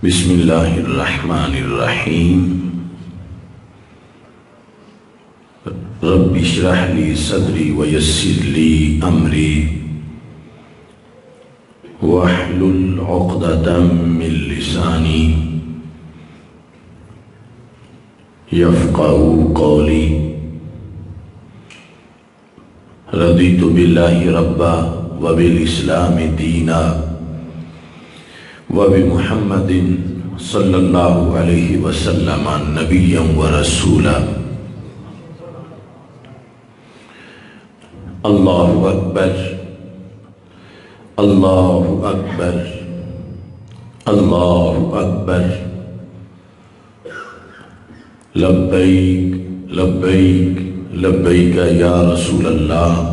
بسم اللہ الرحمن الرحیم رب اشرح لی صدری ویسر لی امری واحلل عقدۃ من لسانی یفقہوا قولی رضیت باللہ ربا وبالاسلام دینا وبمحمد صلی اللہ علیہ وسلم نبیا ورسولا اللہ اکبر اللہ اکبر اللہ اکبر لبیک لبیک لبیک یا رسول اللہ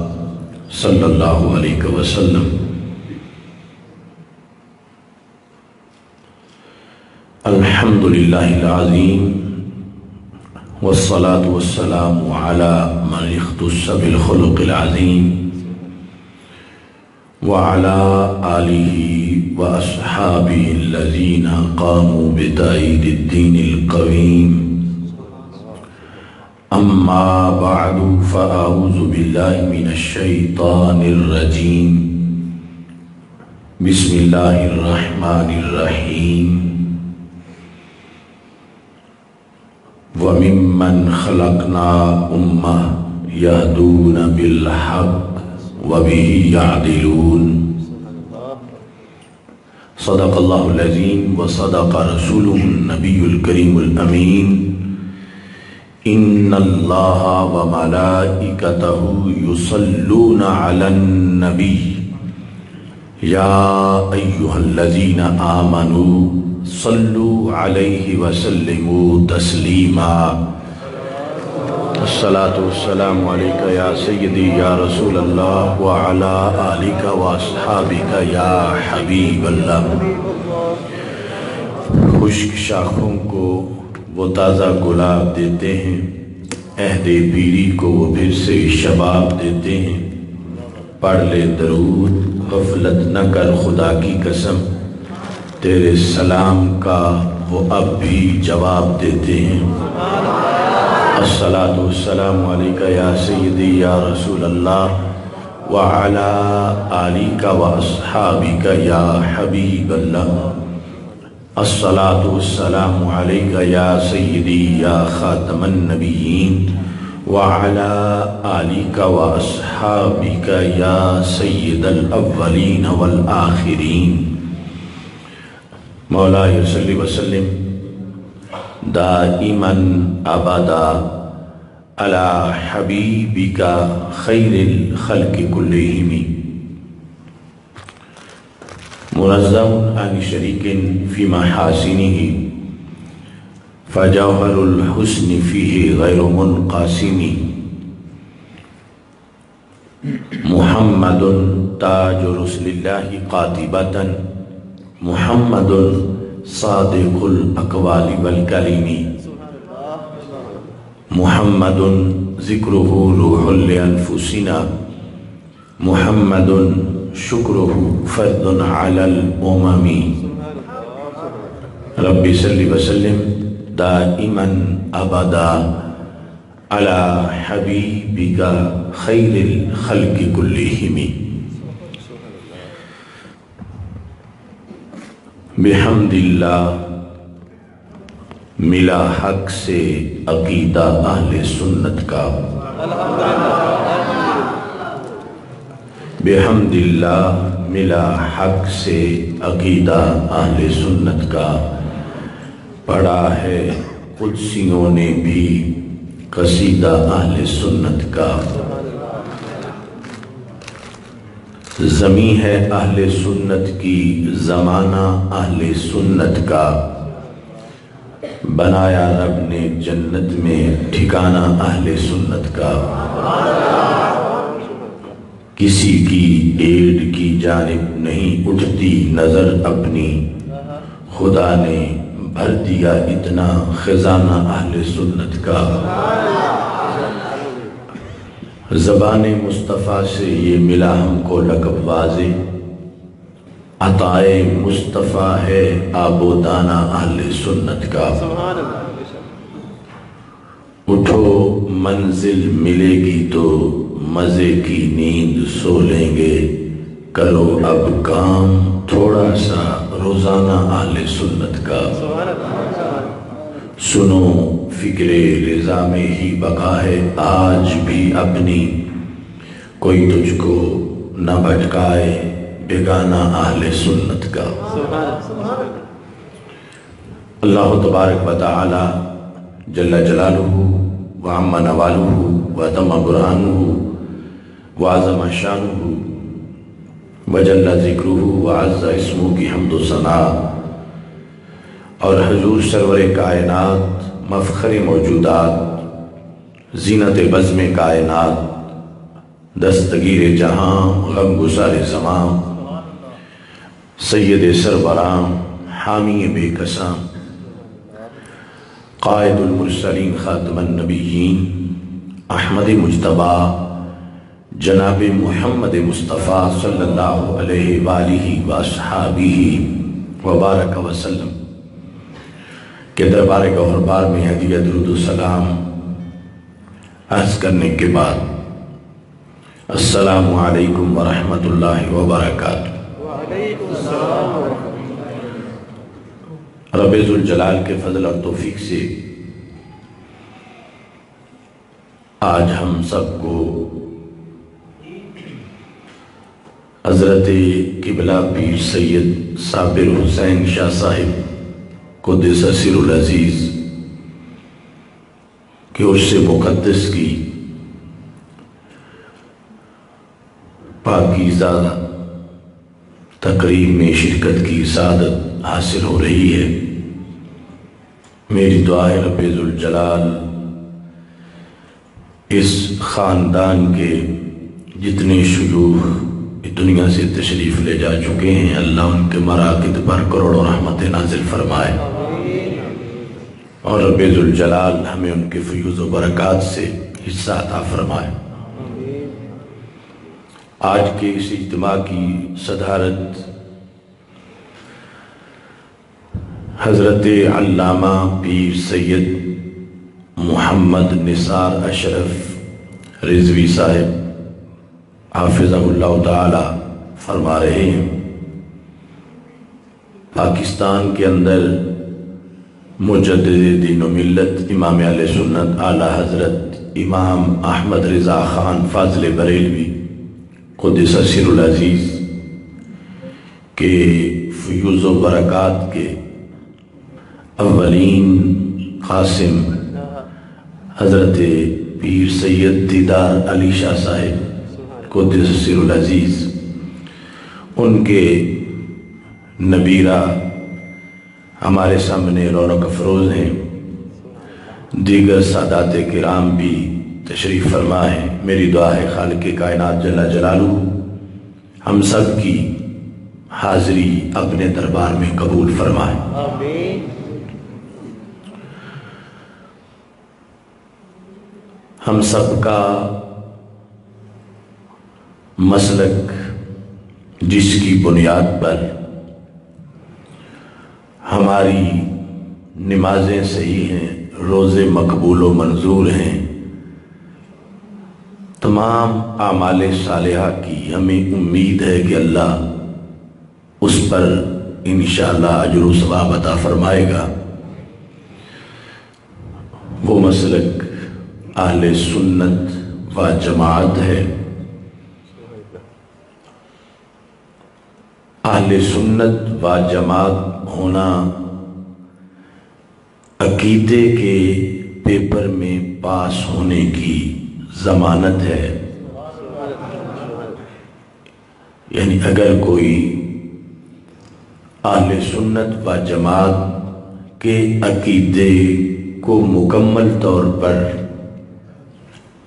صلی اللہ علیہ وسلم الحمد للہ العظیم والصلاة والسلام على من اختص بالخلق العظیم وعلى آلہ واصحابہ الذین قاموا بتأیید الدین القویم اما بعد فاعوذ باللہ من الشیطان الرجیم بسم اللہ الرحمن الرحیم وَمِمَّنْ خَلَقْنَا أُمَّةً يَهْدُونَ بِالْحَقِّ وَبِهِ يَعْدِلُونَ صدق اللہ العظیم وصدق رسولہ النبی الکریم الامین ان اللہ وملائکتہ یصلون علی النبی یا ایہا الذین آمنوا صلو علیہ وسلموا تسلیما الصلاة والسلام علیکہ یا سیدی یا رسول اللہ وعلا آلکہ واصحابکہ یا حبیب اللہ۔ خشک شاخوں کو وہ تازہ گلاب دیتے ہیں، عہد پیری کو وہ پھر سے شباب دیتے ہیں۔ پڑھ لے درود غفلت نہ کر خدا کی قسم، تیرے سلام کا وہ اب بھی جواب دیتے ہیں۔ الصلاة والسلام علیکہ یا سیدی یا رسول اللہ وعلا آلکہ واصحابکہ یا حبیب اللہ۔ الصلاة والسلام علیکہ یا سیدی یا خاتم النبیین وعلا آلکہ واصحابکہ یا سید الاولین والآخرین۔ مولاي صلی وسلم دائما ابدا على حبیبک خیر الخلق کلہم منزہ عن شریک فی محاسنہ فجوہر الحسن فیہ غیر منقاسم محمد تاج رسل اللہ قاطبۃ محمد صادق الاقوال والکلم محمد ذکرہ روح لانفسنا محمد شکرہ فرد علی الامم۔ رب صلی وسلم دائما ابدا علی حبیبک خیر الخلق کلہم۔ بحمد اللہ ملا حق سے عقیدہ اہل سنت کا، بحمد اللہ ملا حق سے عقیدہ اہل سنت کا، پڑھا ہے قدسیوں نے بھی قصیدہ اہل سنت کا۔ زمین ہے اہل سنت کی، زمانہ اہل سنت کا، بنایا رب نے جنت میں ٹھکانہ اہل سنت کا۔ کسی کی ایڈ کی جانب نہیں اٹھتی نظر اپنی، خدا نے بھر دیا اتنا خزانہ اہل سنت کا۔ زبان مصطفیٰ سے یہ ملا ہم کو لقب واضح، عطائے مصطفیٰ ہے آب و دانہ اہل سنت کا۔ اٹھو منزل ملے گی تو مزے کی نیند سو لیں گے، کرو اب کام تھوڑا سا روزانہ اہل سنت کا۔ سنو فکر رضا میں ہی بقا ہے آج بھی اپنی، کوئی تجھ کو نہ بھٹکائے بیگانہ اہل سنت کا۔ اللہ تبارک و تعالی جل جلالہ وعم نوالہ وتم برہانہ وعظم شانہ وجل ذکرہ وعز اسمہ کی حمد و ثنا، اور حضور سرور کائنات مفخر موجودات زینت بزم کائنات دستگیر جہاں غم گسار زماں سید سربراں حامی بے کساں قائد المرسلین خاتم النبیین احمد مجتبی جناب محمد مصطفیٰ صلی اللہ علیہ وآلہ وآصحابہ وبارک وسلم کے دربار گوہربار میں ہدیہ درود و سلام عرض کرنے کے بعد السلام علیکم ورحمۃ اللہ وبرکاتہ۔ وعلیکم السلام ورحمۃ اللہ۔ رب ذوالجلال کے فضل اور توفیق سے آج ہم سب کو حضرت قبلہ پیر سید صابر حسین شاہ صاحب قدس سر العزیز کہ عرش مقدس کی پاکیزہ تقریب میں شرکت کی سعادت حاصل ہو رہی ہے۔ میری دعا ہے رب ذوالجلال اس خاندان کے جتنے شیوخ دنیا سے تشریف لے جا چکے ہیں، اللہ ان کے مراقد پر کروڑوں رحمت نازل فرمائے، اور رب ذوالجلال ہمیں ان کے فیوز و برکات سے حصہ عطا فرمائے۔ آج کے اس اجتماع کی صدارت حضرت علامہ پیر سید محمد نثار اشرف رضوی صاحب حافظہ اللہ تعالی فرما رہے ہیں۔ پاکستان کے اندر مجدد دین و ملت امام اہل سنت اعلیٰ حضرت امام احمد رضا خان فاضل بریلوی قدس سر العزیز کے فیوز و برکات کے اولین قاسم حضرت پیر سید دیدار علی شاہ صاحب قدس سر العزیز، ان کے نبیرہ ہمارے سامنے رونق افروز ہیں، دیگر سادات کرام بھی تشریف فرما ہے۔ میری دعا ہے خالق کائنات جل جلالہ ہم سب کی حاضری اپنے دربار میں قبول فرمائے۔ آمین۔ ہم سب کا مسلک جس کی بنیاد پر ہماری نمازیں صحیح ہیں، روزے مقبول و منظور ہیں، تمام اعمال صالحہ کی ہمیں امید ہے کہ اللہ اس پر انشاءاللہ اجر و ثواب عطا فرمائے گا۔ وہ مسلک اہل سنت و جماعت ہے۔ اہل سنت و جماعت ہونا عقیدے کے پیپر میں پاس ہونے کی ضمانت ہے۔ یعنی اگر کوئی اہل سنت و جماعت کے عقیدے کو مکمل طور پر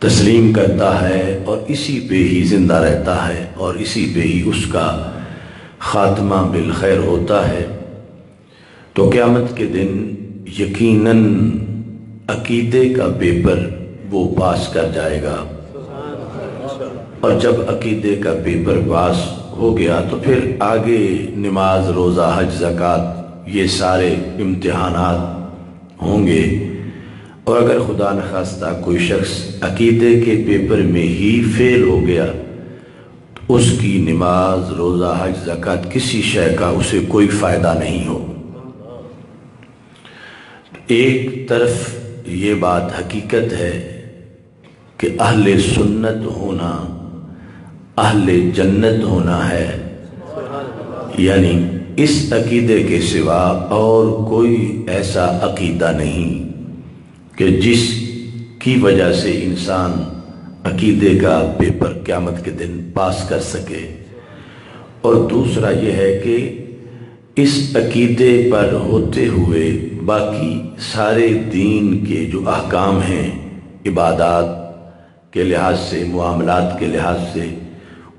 تسلیم کرتا ہے اور اسی پہ ہی زندہ رہتا ہے اور اسی پہ ہی اس کا خاتمہ بالخیر ہوتا ہے، تو قیامت کے دن یقیناً عقیدے کا پیپر وہ پاس کر جائے گا، اور جب عقیدے کا پیپر پاس ہو گیا تو پھر آگے نماز، روزہ، حج، زکوٰۃ، یہ سارے امتحانات ہوں گے۔ اور اگر خدا نخواستہ کوئی شخص عقیدے کے پیپر میں ہی فیل ہو گیا تو اس کی نماز، روزہ، حج، زکوٰۃ کسی شے کا اسے کوئی فائدہ نہیں ہو۔ ایک طرف یہ بات حقیقت ہے کہ اہل سنت ہونا اہل جنت ہونا ہے، یعنی اس عقیدے کے سوا اور کوئی ایسا عقیدہ نہیں کہ جس کی وجہ سے انسان عقیدے کا پیپر قیامت کے دن پاس کر سکے۔ اور دوسرا یہ ہے کہ اس عقیدے پر ہوتے ہوئے باقی سارے دین کے جو احکام ہیں، عبادات کے لحاظ سے، معاملات کے لحاظ سے،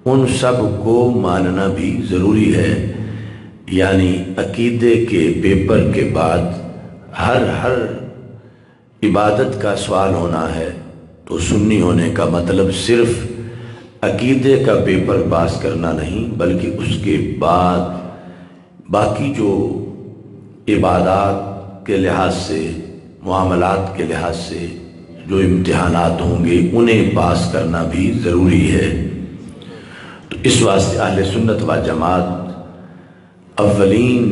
ان سب کو ماننا بھی ضروری ہے۔ یعنی عقیدے کے پیپر کے بعد ہر عبادت کا سوال ہونا ہے تو سنی ہونے کا مطلب صرف عقیدے کا پیپر پاس کرنا نہیں، بلکہ اس کے بعد باقی جو عبادات کے لحاظ سے، معاملات کے لحاظ سے جو امتحانات ہوں گے انہیں پاس کرنا بھی ضروری ہے۔ تو اس واسطے اہل سنت و جماعت اولین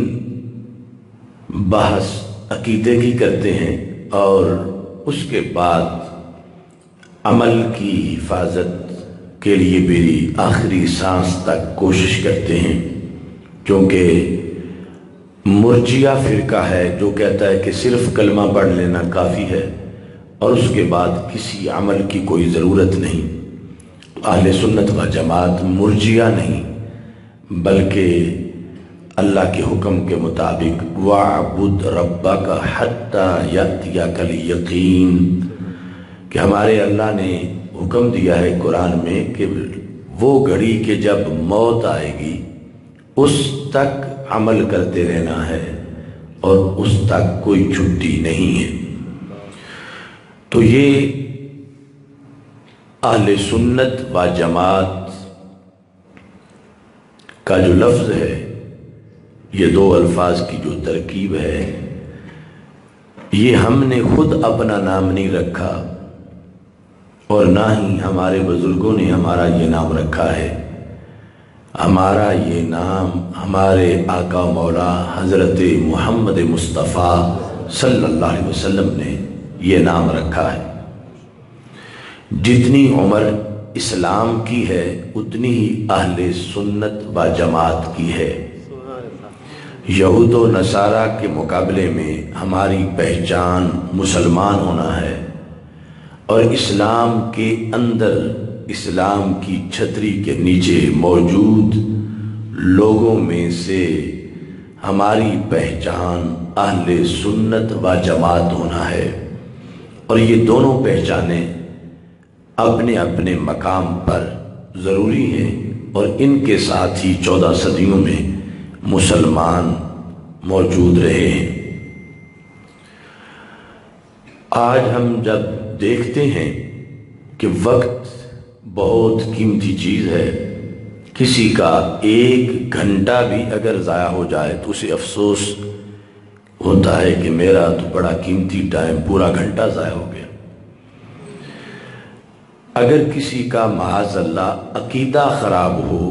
بحث عقیدے کی کرتے ہیں اور اس کے بعد عمل کی حفاظت کے لیے میری آخری سانس تک کوشش کرتے ہیں، کیونکہ مرجیہ فرقہ ہے جو کہتا ہے کہ صرف کلمہ پڑھ لینا کافی ہے اور اس کے بعد کسی عمل کی کوئی ضرورت نہیں۔ اہل سنت و جماعت مرجیہ نہیں بلکہ اللہ کے حکم کے مطابق وَاعْبُدْ رَبَّكَ حَتَّى يَأْتِيَكَ الْيَقِينُ، کہ ہمارے اللہ نے حکم دیا ہے قرآن میں کہ وہ گھڑی کہ جب موت آئے گی اس تک عمل کرتے رہنا ہے اور اس تک کوئی چھٹی نہیں ہے۔ تو یہ اہل سنت و جماعت کا جو لفظ ہے، یہ دو الفاظ کی جو ترکیب ہے، یہ ہم نے خود اپنا نام نہیں رکھا اور نہ ہی ہمارے بزرگوں نے ہمارا یہ نام رکھا ہے۔ ہمارا یہ نام ہمارے آقا مولا حضرت محمد مصطفیٰ صلی اللہ علیہ وسلم نے یہ نام رکھا ہے۔ جتنی عمر اسلام کی ہے اتنی ہی اہل سنت و جماعت کی ہے۔ یہود و نصارہ کے مقابلے میں ہماری پہچان مسلمان ہونا ہے، اور اسلام کے اندر، اسلام کی چھتری کے نیچے موجود لوگوں میں سے ہماری پہچان اہل سنت و جماعت ہونا ہے۔ اور یہ دونوں پہچانیں اپنے اپنے مقام پر ضروری ہیں، اور ان کے ساتھ ہی 14 صدیوں میں مسلمان موجود رہے ہیں۔ آج ہم جب دیکھتے ہیں کہ وقت بہت قیمتی چیز ہے، کسی کا 1 گھنٹہ بھی اگر ضائع ہو جائے تو اسے افسوس ہوتا ہے کہ میرا تو بڑا قیمتی ٹائم پورا گھنٹہ ضائع ہو گیا۔ اگر کسی کا معاذ اللہ عقیدہ خراب ہو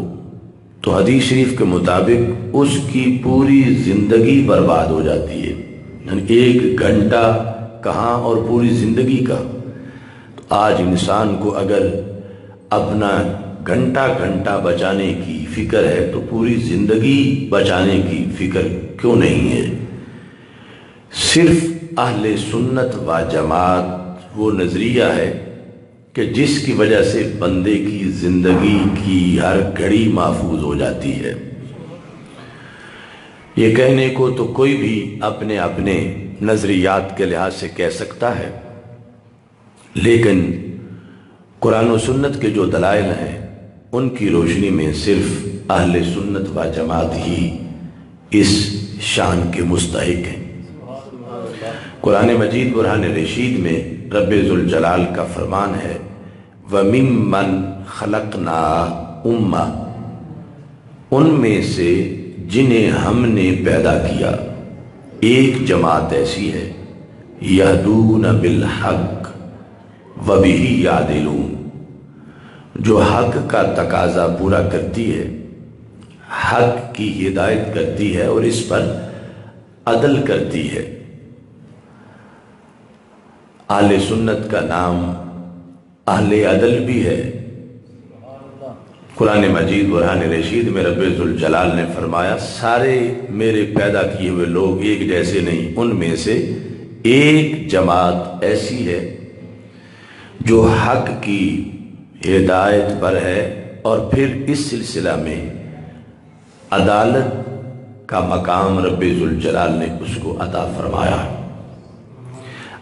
تو حدیث شریف کے مطابق اس کی پوری زندگی برباد ہو جاتی ہے۔ یعنی 1 گھنٹہ کہاں اور پوری زندگی کا۔ تو آج انسان کو اگر اپنا گھنٹہ بچانے کی فکر ہے تو پوری زندگی بچانے کی فکر کیوں نہیں ہے؟ صرف اہل سنت و جماعت وہ نظریہ ہے کہ جس کی وجہ سے بندے کی زندگی کی ہر گھڑی محفوظ ہو جاتی ہے۔ یہ کہنے کو تو کوئی بھی اپنے اپنے نظریات کے لحاظ سے کہہ سکتا ہے، لیکن قرآن و سنت کے جو دلائل ہیں ان کی روشنی میں صرف اہل سنت و جماعت ہی اس شان کے مستحق ہیں۔ قرآن مجید برہان رشید میں رب ذوالجلال کا فرمان ہے وَمِمَّنْ خَلَقْنَا أُمَّةً، ان میں سے جنہیں ہم نے پیدا کیا ایک جماعت ایسی ہے یہدون بالحق وبہ یعدلون، جو حق کا تقاضا پورا کرتی ہے، حق کی ہدایت کرتی ہے اور اس پر عدل کرتی ہے۔ اہل سنت کا نام اہل عدل بھی ہے۔ قرآن مجید برہان رشید میں رب ذوالجلال نے فرمایا سارے میرے پیدا کیے ہوئے لوگ ایک جیسے نہیں، ان میں سے ایک جماعت ایسی ہے جو حق کی ہدایت پر ہے، اور پھر اس سلسلہ میں عدالت کا مقام رب ذوالجلال نے اس کو عطا فرمایا۔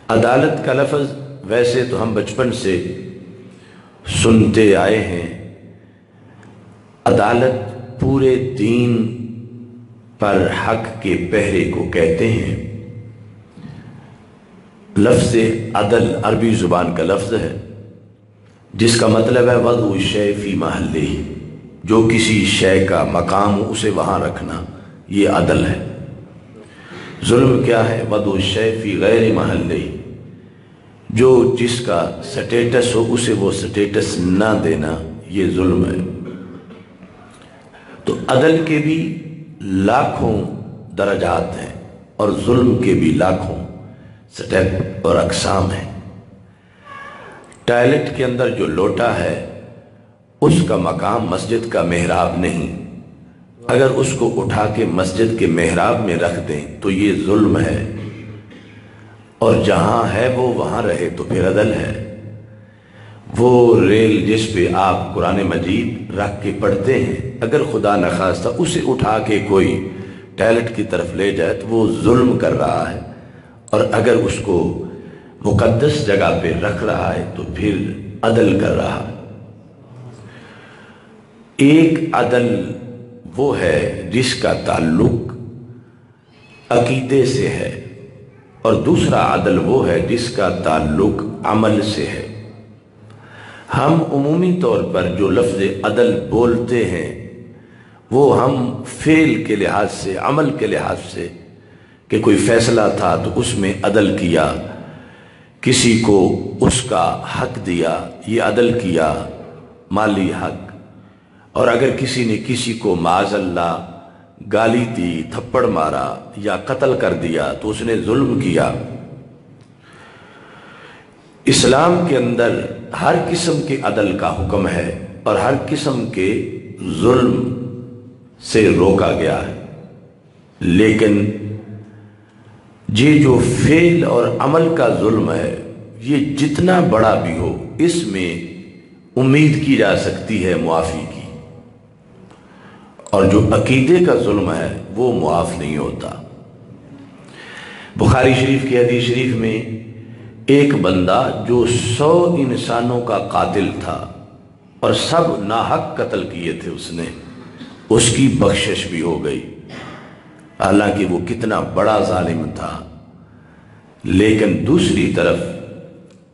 عدالت کا لفظ ویسے تو ہم بچپن سے سنتے آئے ہیں۔ عدالت پورے دین پر حق کے پہرے کو کہتے ہیں۔ لفظ عدل عربی زبان کا لفظ ہے جس کا مطلب ہے وضع الشیء فی محلہ، جو کسی شے کا مقام ہو اسے وہاں رکھنا، یہ عدل ہے۔ ظلم کیا ہے؟ وضع الشیء فی غیر محلہ، جو جس کا سٹیٹس ہو اسے وہ سٹیٹس نہ دینا، یہ ظلم ہے۔ تو عدل کے بھی لاکھوں درجات ہیں اور ظلم کے بھی لاکھوں سٹیپ اور اقسام ہیں۔ ٹوائلٹ کے اندر جو لوٹا ہے اس کا مقام مسجد کا محراب نہیں، اگر اس کو اٹھا کے مسجد کے محراب میں رکھ دیں تو یہ ظلم ہے، اور جہاں ہے وہ وہاں رہے تو پھر عدل ہے۔ وہ ریل جس پہ آپ قرآن مجید رکھ کے پڑھتے ہیں، اگر خدا نخواستہ اسے اٹھا کے کوئی ٹوائلٹ کی طرف لے جائے تو وہ ظلم کر رہا ہے، اور اگر اس کو مقدس جگہ پہ رکھ رہا ہے تو پھر عدل کر رہا ہے۔ ایک عدل وہ ہے جس کا تعلق عقیدے سے ہے، اور دوسرا عدل وہ ہے جس کا تعلق عمل سے ہے۔ ہم عمومی طور پر جو لفظ عدل بولتے ہیں وہ ہم فعل کے لحاظ سے، عمل کے لحاظ سے، کہ کوئی فیصلہ تھا تو اس میں عدل کیا، کسی کو اس کا حق دیا، یہ عدل کیا، مالی حق، اور اگر کسی نے کسی کو معاذ اللہ گالی دی، تھپڑ مارا یا قتل کر دیا تو اس نے ظلم کیا۔ اسلام کے اندر ہر قسم کے عدل کا حکم ہے اور ہر قسم کے ظلم سے روکا گیا ہے، لیکن یہ جو فعل اور عمل کا ظلم ہے یہ جتنا بڑا بھی ہو اس میں امید کی جا سکتی ہے معافی کی، اور جو عقیدے کا ظلم ہے وہ معاف نہیں ہوتا۔ بخاری شریف کی حدیث شریف میں ایک بندہ جو 100 انسانوں کا قاتل تھا اور سب ناحق قتل کیے تھے، اس کی بخشش بھی ہو گئی، حالانکہ وہ کتنا بڑا ظالم تھا، لیکن دوسری طرف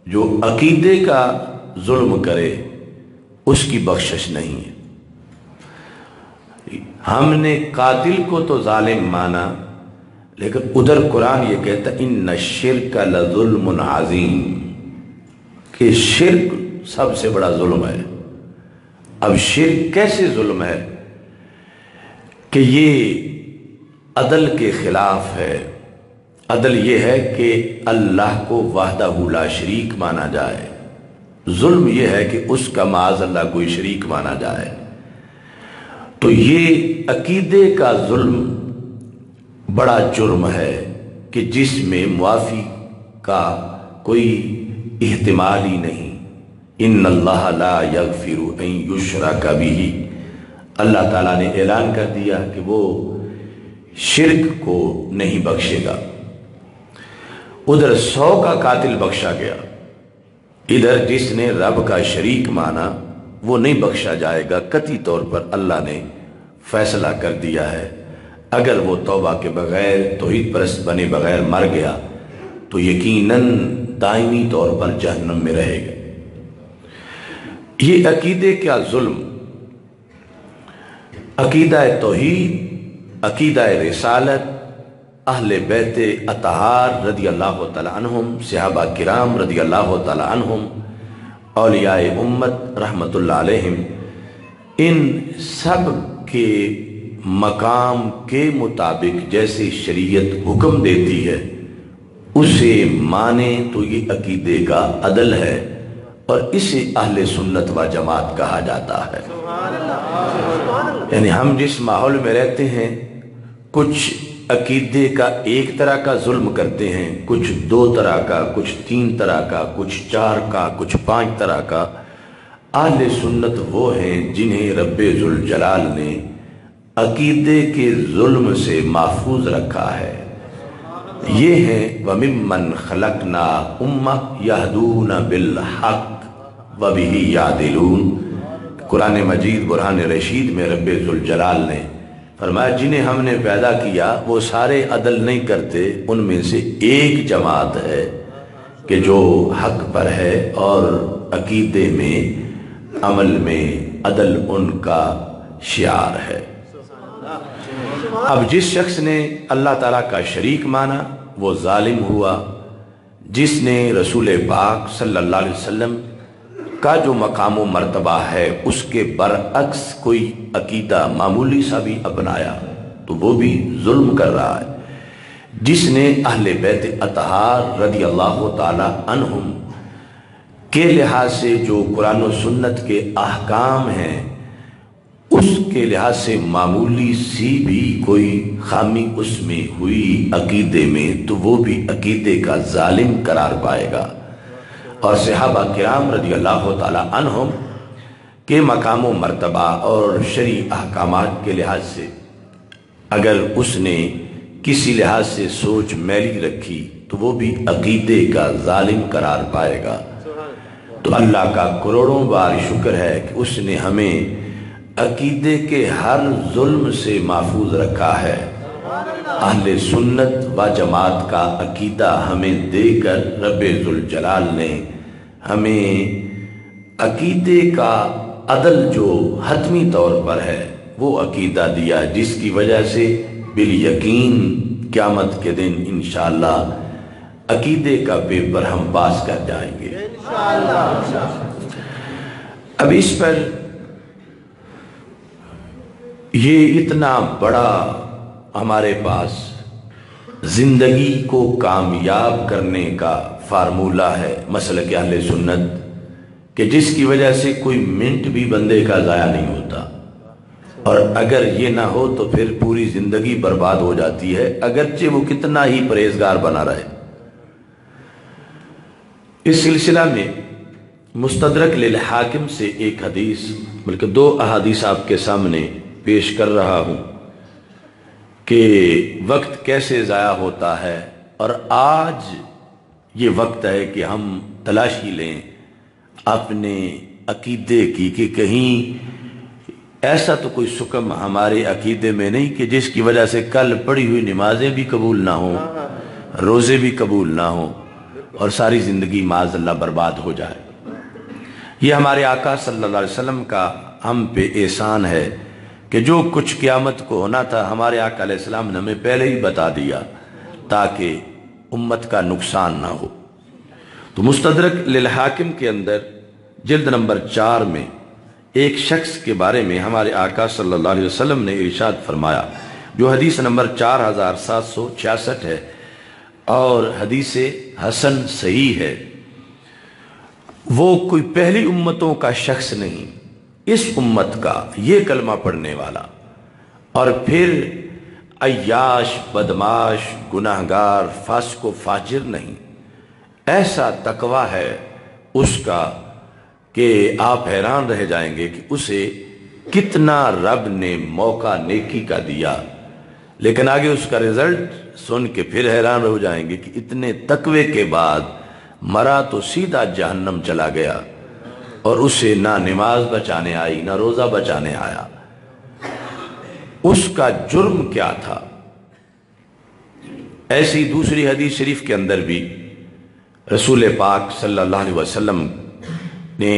جو عقیدے کا ظلم کرے اس کی بخشش نہیں ہے۔ ہم نے قاتل کو تو ظالم مانا، لیکن ادھر قرآن یہ کہتا ان الشرک لظلم عظیم، کہ شرک سب سے بڑا ظلم ہے۔ اب شرک کیسے ظلم ہے؟ کہ یہ عدل کے خلاف ہے۔ عدل یہ ہے کہ اللہ کو وحدہ لا شریک مانا جائے، ظلم یہ ہے کہ اس کا معاذ اللہ کوئی شریک مانا جائے۔ تو یہ عقیدے کا ظلم بڑا جرم ہے کہ جس میں معافی کا کوئی احتمال ہی نہیں۔ ان اللہ لا یغفر ان یشرک بہ، اللہ تعالیٰ نے اعلان کر دیا کہ وہ شرک کو نہیں بخشے گا۔ ادھر 100 کا قاتل بخشا گیا، ادھر جس نے رب کا شریک مانا وہ نہیں بخشا جائے گا۔ قطعی طور پر اللہ نے فیصلہ کر دیا ہے، اگر وہ توبہ کے بغیر توحید پرست بنے بغیر مر گیا تو یقیناً دائمی طور پر جہنم میں رہے گا۔ یہ عقیدے کا ظلم عقیدہ توحید، عقیدہ رسالت، اہل بیت اطہار رضی اللہ تعالی عنہم، صحابہ کرام رضی اللہ تعالی عنہم، اولیاء امت رحمت اللہ علیہم، ان سب کے مقام کے مطابق جیسے شریعت حکم دیتی ہے اسے مانے تو یہ عقیدے کا عدل ہے، اور اسے اہل سنت و جماعت کہا جاتا ہے۔ یعنی ہم جس ماحول میں رہتے ہیں، کچھ عقیدے کا ایک طرح کا ظلم کرتے ہیں، کچھ 2 طرح کا، کچھ 3 طرح کا، کچھ 4 کا، کچھ 5 طرح کا۔ اہل سنت وہ ہیں جنہیں رب ذوالجلال نے عقیدے کے ظلم سے محفوظ رکھا ہے۔ یہ ہیں وَمِمَّنْ خَلَقْنَا أُمَّةً يَهْدُونَ بِالْحَقِّ وَبِهِ يَعْدِلُونَ۔ قرآن مجید برہان رشید میں رب ذوالجلال نے فرمایا جنہیں ہم نے پیدا کیا وہ سارے عدل نہیں کرتے، ان میں سے ایک جماعت ہے کہ جو حق پر ہے اور عقیدے میں، عمل میں عدل ان کا شعار ہے۔ اب جس شخص نے اللہ تعالیٰ کا شریک مانا وہ ظالم ہوا، جس نے رسول پاک صلی اللہ علیہ وسلم کا جو مقام و مرتبہ ہے اس کے برعکس کوئی عقیدہ معمولی سا بھی اپنایا تو وہ بھی ظلم کر رہا ہے۔ جس نے اہل بیت اطہار رضی اللہ تعالی عنہم کے لحاظ سے جو قرآن و سنت کے احکام ہیں اس کے لحاظ سے معمولی سی بھی کوئی خامی اس میں ہوئی عقیدے میں تو وہ بھی عقیدے کا ظالم قرار پائے گا۔ اور صحابہ کرام رضی اللہ تعالی عنہم کے مقام و مرتبہ اور شرعی احکامات کے لحاظ سے اگر اس نے کسی لحاظ سے سوچ میلی رکھی تو وہ بھی عقیدے کا ظالم قرار پائے گا۔ تو اللہ کا کروڑوں بار شکر ہے کہ اس نے ہمیں عقیدے کے ہر ظلم سے محفوظ رکھا ہے۔ اہل سنت و جماعت کا عقیدہ ہمیں دے کر رب ذوالجلال نے ہمیں عقیدے کا عدل جو حتمی طور پر ہے وہ عقیدہ دیا، جس کی وجہ سے بالیقین قیامت کے دن انشاءاللہ عقیدے کا پیپر ہم پاس کر جائیں گے۔ اب اس پر یہ اتنا بڑا ہمارے پاس زندگی کو کامیاب کرنے کا فارمولہ ہے مسلک اہل سنت کہ جس کی وجہ سے کوئی منٹ بھی بندے کا ضائع نہیں ہوتا، اور اگر یہ نہ ہو تو پھر پوری زندگی برباد ہو جاتی ہے اگرچہ وہ کتنا ہی پرہیزگار بنا رہے۔ اس سلسلہ میں مستدرک للحاکم سے ایک حدیث بلکہ 2 احادیث آپ کے سامنے پیش کر رہا ہوں کہ وقت کیسے ضائع ہوتا ہے، اور آج یہ وقت ہے کہ ہم تلاشی لیں اپنے عقیدے کی کہ کہیں ایسا تو کوئی سکم ہمارے عقیدے میں نہیں کہ جس کی وجہ سے کل پڑھی ہوئی نمازیں بھی قبول نہ ہوں، روزے بھی قبول نہ ہوں اور ساری زندگی معاذ اللہ برباد ہو جائے۔ یہ ہمارے آقا صلی اللہ علیہ وسلم کا ہم پہ احسان ہے کہ جو کچھ قیامت کو ہونا تھا ہمارے آقا علیہ السلام نے ہمیں پہلے ہی بتا دیا تاکہ امت کا نقصان نہ ہو۔ تو مستدرک للحاکم کے اندر جلد نمبر 4 میں ایک شخص کے بارے میں ہمارے آقا صلی اللہ علیہ وسلم نے ارشاد فرمایا، جو حدیث نمبر 4766 ہے اور حدیث حسن صحیح ہے۔ وہ کوئی پہلی امتوں کا شخص نہیں، اس امت کا یہ کلمہ پڑھنے والا اور پھر عیاش، بدماش، گناہگار، فاسق و فاجر نہیں، ایسا تقویٰ ہے اس کا کہ آپ حیران رہ جائیں گے کہ اسے کتنا رب نے موقع نیکی کا دیا، لیکن آگے اس کا رزلٹ سن کے پھر حیران رہ جائیں گے کہ اتنے تقوی کے بعد مرا تو سیدھا جہنم چلا گیا اور اسے نہ نماز بچانے آئی نہ روزہ بچانے آیا۔ اس کا جرم کیا تھا؟ ایسی دوسری حدیث شریف کے اندر بھی رسول پاک صلی اللہ علیہ وسلم نے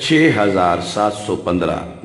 6715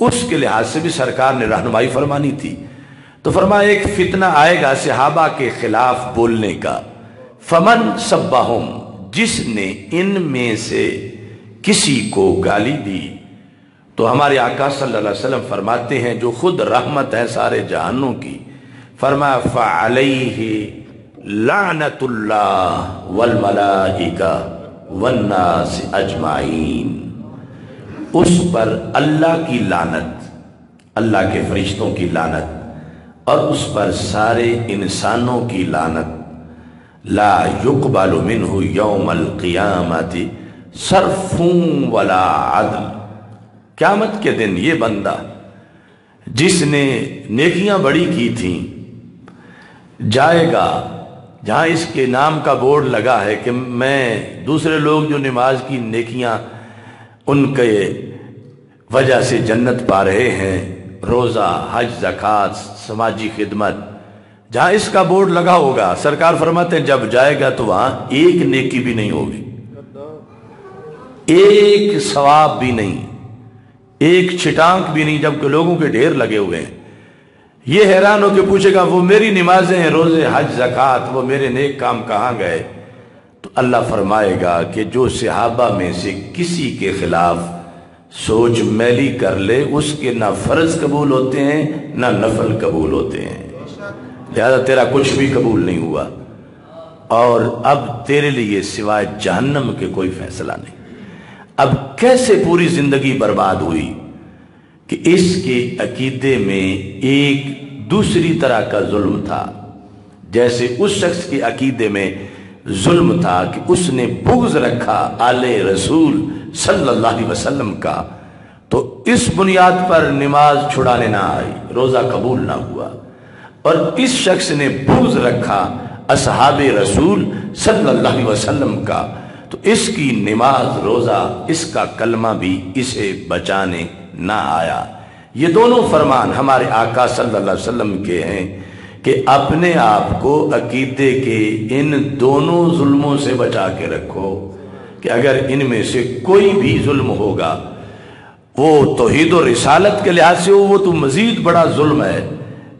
اس کے لحاظ سے بھی سرکار نے رہنمائی فرمانی تھی۔ تو فرمایا ایک فتنہ آئے گا صحابہ کے خلاف بولنے کا، فمن سبہم، جس نے ان میں سے کسی کو گالی دی، تو ہمارے آقا صلی اللہ علیہ وسلم فرماتے ہیں جو خود رحمت ہے سارے جہانوں کی، فرمایا فعلیہ لعنت اللہ والملائکہ والناس اجمعین، اس پر اللہ کی لعنت، اللہ کے فرشتوں کی لعنت، اور اس پر سارے انسانوں کی لعنت، لا یقبل منہ یوم القیامت صرف ولا عدل، قیامت کے دن یہ بندہ جس نے نیکیاں بڑی کی تھیں جائے گا جہاں اس کے نام کا بورڈ لگا ہے کہ میں دوسرے لوگ جو نماز کی نیکیاں ان کے وجہ سے جنت پا رہے ہیں، روزہ، حج، زکوٰۃ، سماجی خدمت، جہاں اس کا بورڈ لگا ہوگا، سرکار فرماتے ہیں جب جائے گا تو وہاں ایک نیکی بھی نہیں ہوگی، ایک ثواب بھی نہیں، ایک چھٹانک بھی نہیں، جبکہ لوگوں کے ڈھیر لگے ہوئے ہیں۔ یہ حیران ہو کے پوچھے گا وہ میری نمازیں ہیں، روزے، حج، زکوٰۃ، وہ میرے نیک کام کہاں گئے؟ تو اللہ فرمائے گا کہ جو صحابہ میں سے کسی کے خلاف سوچ میلی کر لے، اس کے نہ فرض قبول ہوتے ہیں نہ نفل قبول ہوتے ہیں، لہذا تیرا کچھ بھی قبول نہیں ہوا، اور اب تیرے لیے سوائے جہنم کے کوئی فیصلہ نہیں۔ اب کیسے پوری زندگی برباد ہوئی کہ اس کے عقیدے میں ایک دوسری طرح کا ظلم تھا، جیسے اس شخص کے عقیدے میں ظلم تھا کہ اس نے بغض رکھا آل رسول صلی اللہ علیہ وسلم کا، تو اس بنیاد پر نماز چھڑانے نہ آئی، روزہ قبول نہ ہوا، اور اس شخص نے بغض رکھا اصحاب رسول صلی اللہ علیہ وسلم کا، تو اس کی نماز، روزہ، اس کا کلمہ بھی اسے بچانے نہ آیا۔ یہ دونوں فرمان ہمارے آقا صلی اللہ علیہ وسلم کے ہیں کہ اپنے آپ کو عقیدے کے ان دونوں ظلموں سے بچا کے رکھو، کہ اگر ان میں سے کوئی بھی ظلم ہوگا، وہ توحید و رسالت کے لحاظ سے وہ تو مزید بڑا ظلم ہے،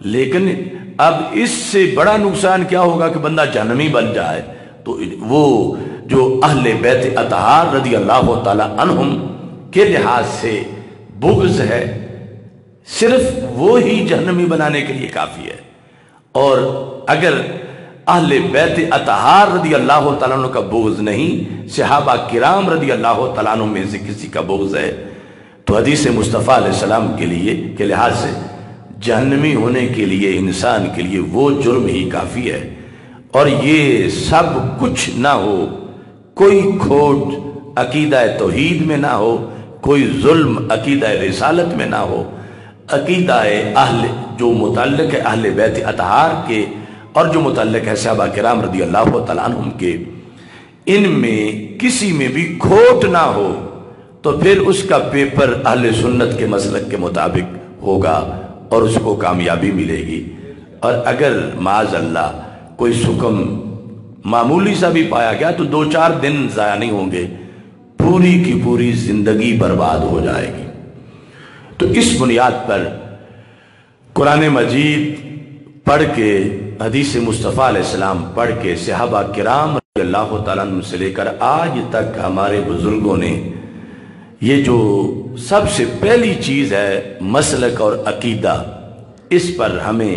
لیکن اب اس سے بڑا نقصان کیا ہوگا کہ بندہ جہنمی بن جائے، تو وہ جو اہل بیت اطہار رضی اللہ تعالی عنہم کے لحاظ سے بغض ہے، صرف وہی جہنمی بنانے کے لیے کافی ہے، اور اگر اہل بیت اطہار رضی اللہ تعالیٰ عنہ کا بغض نہیں، صحابہ کرام رضی اللہ تعالیٰ عنہ میں سے کسی کا بغض ہے، تو حدیث مصطفیٰ علیہ السلام کے لحاظ سے جہنمی ہونے کے لیے انسان کے لیے وہ جرم ہی کافی ہے۔ اور یہ سب کچھ نہ ہو، کوئی کھوٹ عقیدہ توحید میں نہ ہو، کوئی ظلم عقیدہ رسالت میں نہ ہو، عقیدہ اہل جو متعلق ہے اہل بیت اطہار کے اور جو متعلق ہے صحابہ کرام رضی اللہ تعالیٰ عنہم کے، ان میں کسی میں بھی کھوٹ نہ ہو، تو پھر اس کا پیپر اہل سنت کے مسلک کے مطابق ہوگا اور اس کو کامیابی ملے گی۔ اور اگر معاذ اللہ کوئی سکم معمولی سا بھی پایا گیا تو 2-4 دن ضائع نہیں ہوں گے، پوری کی پوری زندگی برباد ہو جائے گی۔ تو اس بنیاد پر قرآن مجید پڑھ کے، حدیث مصطفیٰ علیہ السلام پڑھ کے، صحابہ کرام رضی اللہ تعالیٰ عنہ سے لے کر آج تک ہمارے بزرگوں نے یہ جو سب سے پہلی چیز ہے مسلک اور عقیدہ، اس پر ہمیں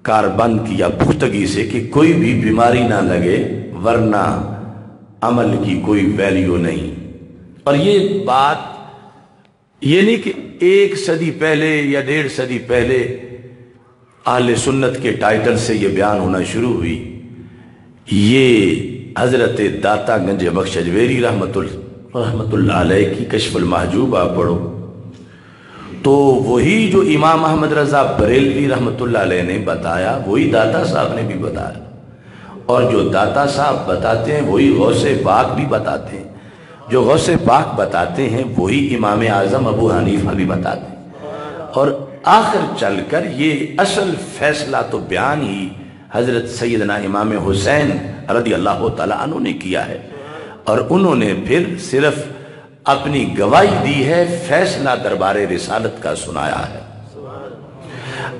کاربند کیا پختگی سے کہ کوئی بھی بیماری نہ لگے، ورنہ عمل کی کوئی ویلیو نہیں۔ اور یہ بات یہ نہیں کہ 1 صدی پہلے یا 1.5 صدی پہلے اہل سنت کے ٹائٹل سے یہ بیان ہونا شروع ہوئی، یہ حضرت داتا گنج بخش اجویری رحمت اللہ علیہ کی کشف المحجوب آپ پڑھو تو وہی جو امام احمد رضا بریلوی رحمت اللہ علیہ نے بتایا وہی داتا صاحب نے بھی بتایا، اور جو داتا صاحب بتاتے ہیں وہی غوث پاک بھی بتاتے ہیں، جو غوث پاک بتاتے ہیں وہی امام اعظم ابو حنیفہ بھی بتاتے ہیں، اور آخر چل کر یہ اصل فیصلہ تو بیان ہی حضرت سیدنا امام حسین رضی اللہ تعالیٰ عنہ نے کیا ہے، اور انہوں نے پھر صرف اپنی گواہی دی ہے، فیصلہ دربار رسالت کا سنایا ہے۔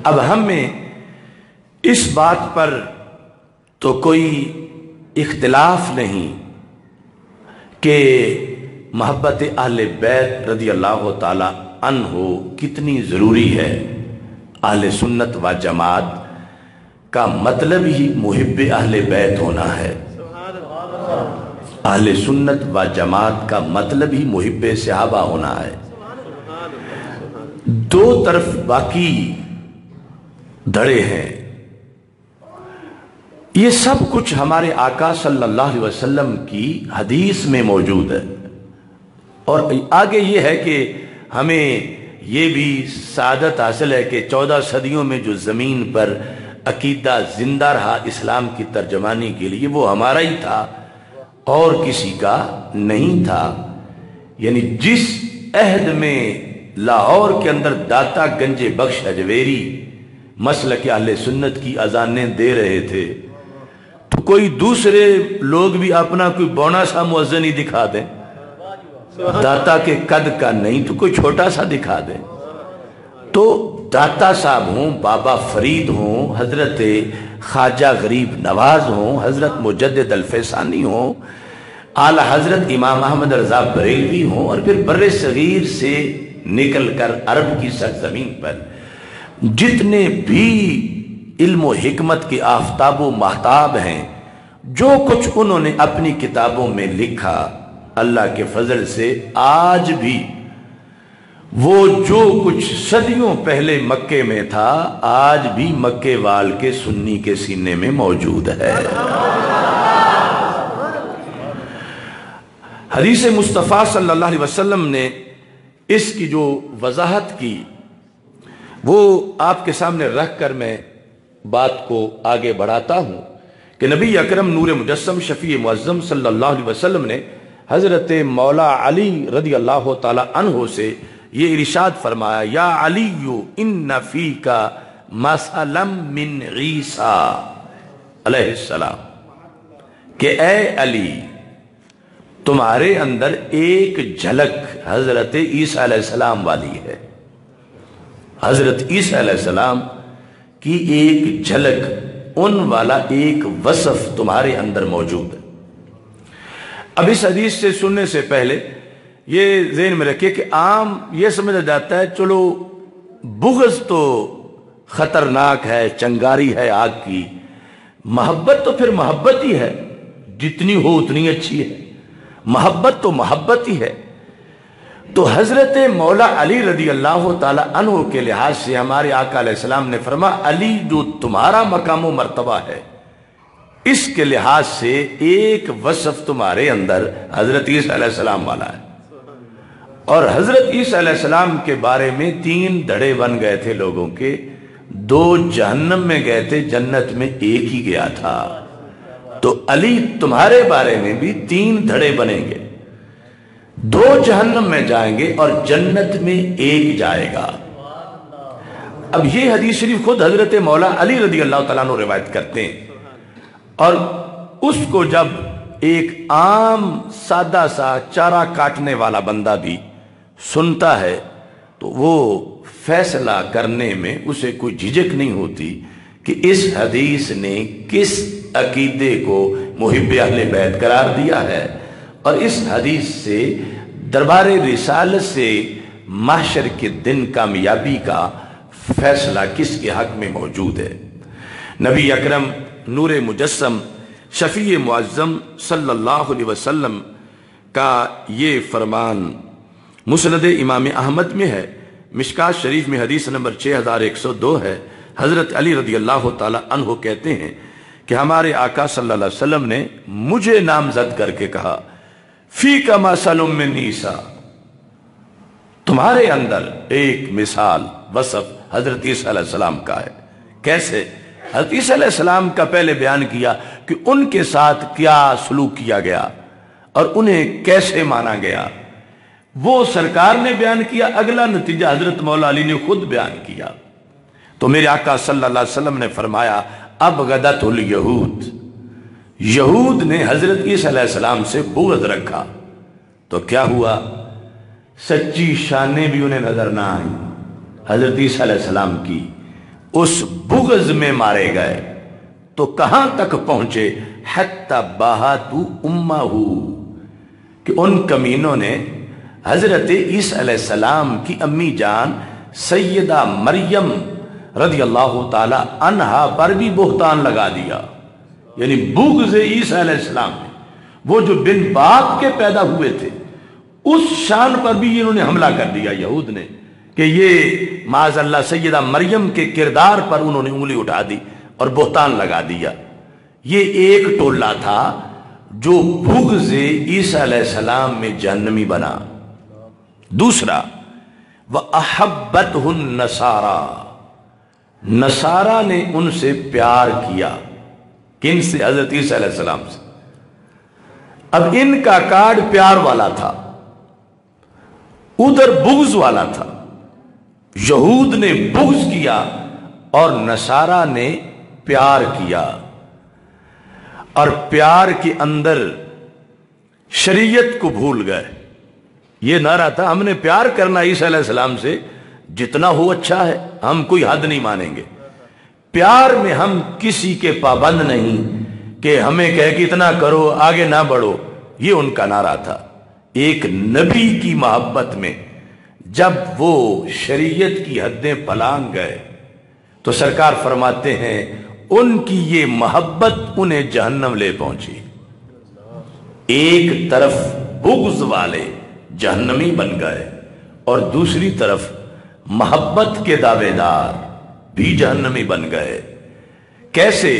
اب ہمیں اس بات پر تو کوئی اختلاف نہیں کہ محبت اہل بیت رضی اللہ تعالی عنہ کتنی ضروری ہے۔ اہل سنت و جماعت کا مطلب ہی محب اہل بیت ہونا ہے۔ اہل سنت و جماعت کا مطلب ہی محب صحابہ ہونا ہے۔ دو طرف باقی دھڑے ہیں۔ یہ سب کچھ ہمارے آقا صلی اللہ علیہ وسلم کی حدیث میں موجود ہے، اور آگے یہ ہے کہ ہمیں یہ بھی سعادت حاصل ہے کہ 14 صدیوں میں جو زمین پر عقیدہ زندہ رہا اسلام کی ترجمانی کے لیے، وہ ہمارا ہی تھا اور کسی کا نہیں تھا۔ یعنی جس عہد میں لاہور کے اندر داتا گنج بخش اجویری مسلک اہل سنت کی اذانیں دے رہے تھے، تو کوئی دوسرے لوگ بھی اپنا کوئی بونا سا مؤذن ہی دکھا دیں، داتا کے قد کا نہیں تو کوئی چھوٹا سا دکھا دیں۔ تو داتا صاحب ہوں، بابا فرید ہوں، حضرت خواجہ غریب نواز ہوں، حضرت مجدد الفیسانی ہوں، اعلی حضرت امام احمد رضا بریلوی ہوں، اور پھر بر صغیر سے نکل کر عرب کی سرزمین پر جتنے بھی علم و حکمت کے آفتاب و مہتاب ہیں، جو کچھ انہوں نے اپنی کتابوں میں لکھا، اللہ کے فضل سے آج بھی وہ جو کچھ صدیوں پہلے مکے میں تھا آج بھی مکے وال کے سنی کے سینے میں موجود ہے۔ حدیث مصطفیٰ صلی اللہ علیہ وسلم نے اس کی جو وضاحت کی وہ آپ کے سامنے رکھ کر میں بات کو آگے بڑھاتا ہوں کہ نبی اکرم نور مجسم شفیع معظم صلی اللہ علیہ وسلم نے حضرت مولا علی رضی اللہ تعالی عنہ سے یہ ارشاد فرمایا، یا علی ان فیک مثلا من عیسیٰ علیہ السلام، کہ اے علی تمہارے اندر ایک جھلک حضرت عیسیٰ علیہ السلام والی ہے۔ حضرت عیسیٰ علیہ السلام کی ایک جھلک ان والا ایک وصف تمہارے اندر موجود ہے۔ اب اس حدیث سے سننے سے پہلے یہ ذہن میں رکھیے کہ عام یہ سمجھا جاتا ہے چلو بغض تو خطرناک ہے، چنگاری ہے آگ کی، محبت تو پھر محبت ہی ہے، جتنی ہو اتنی اچھی ہے، محبت تو محبت ہی ہے۔ تو حضرت مولا علی رضی اللہ تعالی عنہ کے لحاظ سے ہمارے آقا علیہ السلام نے فرمایا، علی جو تمہارا مقام و مرتبہ ہے اس کے لحاظ سے ایک وصف تمہارے اندر حضرت عیسیٰ علیہ السلام والا ہے۔ اور حضرت عیسیٰ علیہ السلام کے بارے میں 3 دھڑے بن گئے تھے لوگوں کے، 2 جہنم میں گئے تھے، جنت میں ایک ہی گیا تھا۔ تو علی تمہارے بارے میں بھی 3 دھڑے بنیں گے، 2 جہنم میں جائیں گے اور جنت میں ایک جائے گا۔ اب یہ حدیث شریف خود حضرت مولا علی رضی اللہ تعالیٰ عنہ روایت کرتے ہیں، اور اس کو جب ایک عام سادہ سا چارہ کاٹنے والا بندہ بھی سنتا ہے تو وہ فیصلہ کرنے میں اسے کوئی جھجک نہیں ہوتی کہ اس حدیث نے کس عقیدے کو محب اہل بیت قرار دیا ہے، اور اس حدیث سے دربار رسالت سے محشر کے دن کامیابی کا فیصلہ کس کے حق میں موجود ہے۔ نبی اکرم نور مجسم شفیع معظم صلی اللہ علیہ وسلم کا یہ فرمان مسند امام احمد میں ہے، مشکات شریف میں حدیث نمبر 6102 ہے۔ حضرت علی رضی اللہ تعالی عنہ کہتے ہیں کہ ہمارے آقا صلی اللہ علیہ وسلم نے مجھے نامزد کر کے کہا، فیک مثل من عیسیٰ، تمہارے اندر ایک مثال وصف حضرت عیسیٰ علیہ السلام کا ہے۔ کیسے؟ حضرت عیسیٰ علیہ السلام کا پہلے بیان کیا کہ ان کے ساتھ کیا سلوک کیا گیا اور انہیں کیسے مانا گیا، وہ سرکار نے بیان کیا، اگلا نتیجہ حضرت مولا علی نے خود بیان کیا۔ تو میرے آقا صلی اللہ علیہ وسلم نے فرمایا، ابغضت الیہود، یہود نے حضرت عیسیٰ علیہ السلام سے بغض رکھا۔ تو کیا ہوا؟ سچی شانیں بھی انہیں نظر نہ آئیں حضرت عیسیٰ علیہ السلام کی، اس بغض میں مارے گئے تو کہاں تک پہنچے؟ حتی باہاتو امہ، کہ ان کمینوں نے حضرت عیسیٰ علیہ السلام کی امی جان سیدہ مریم رضی اللہ تعالی عنہا پر بھی بہتان لگا دیا. یعنی بغض عیسیٰ علیہ السلام میں، وہ جو بن باپ کے پیدا ہوئے تھے، اس شان پر بھی انہوں نے حملہ کر دیا یہود نے، کہ یہ معاذ اللہ سیدہ مریم کے کردار پر انہوں نے انگلی اٹھا دی اور بہتان لگا دیا. یہ ایک ٹولہ تھا جو بغض عیسیٰ علیہ السلام میں جہنمی بنا. دوسرا، وَأَحَبَّتْهُ النَّصَارَى، نصارہ نے ان سے پیار کیا. کن سے؟ حضرت عیسیٰ علیہ السلام سے. اب ان کا کارڈ پیار والا تھا، ادھر بغض والا تھا. یہود نے بغض کیا اور نصارہ نے پیار کیا، اور پیار کے اندر شریعت کو بھول گئے. یہ نعرہ تھا ہم نے پیار کرنا عیسیٰ علیہ السلام سے، جتنا ہو اچھا ہے، ہم کوئی حد نہیں مانیں گے. پیار میں ہم کسی کے پابند نہیں کہ ہمیں کہے کہ اتنا کرو آگے نہ بڑھو. یہ ان کا نعرہ تھا. ایک نبی کی محبت میں جب وہ شریعت کی حدیں پلانگ گئے تو سرکار فرماتے ہیں ان کی یہ محبت انہیں جہنم لے پہنچی. ایک طرف بغض والے جہنمی بن گئے اور دوسری طرف محبت کے دعوے دار بھی جہنمی بن گئے. کیسے؟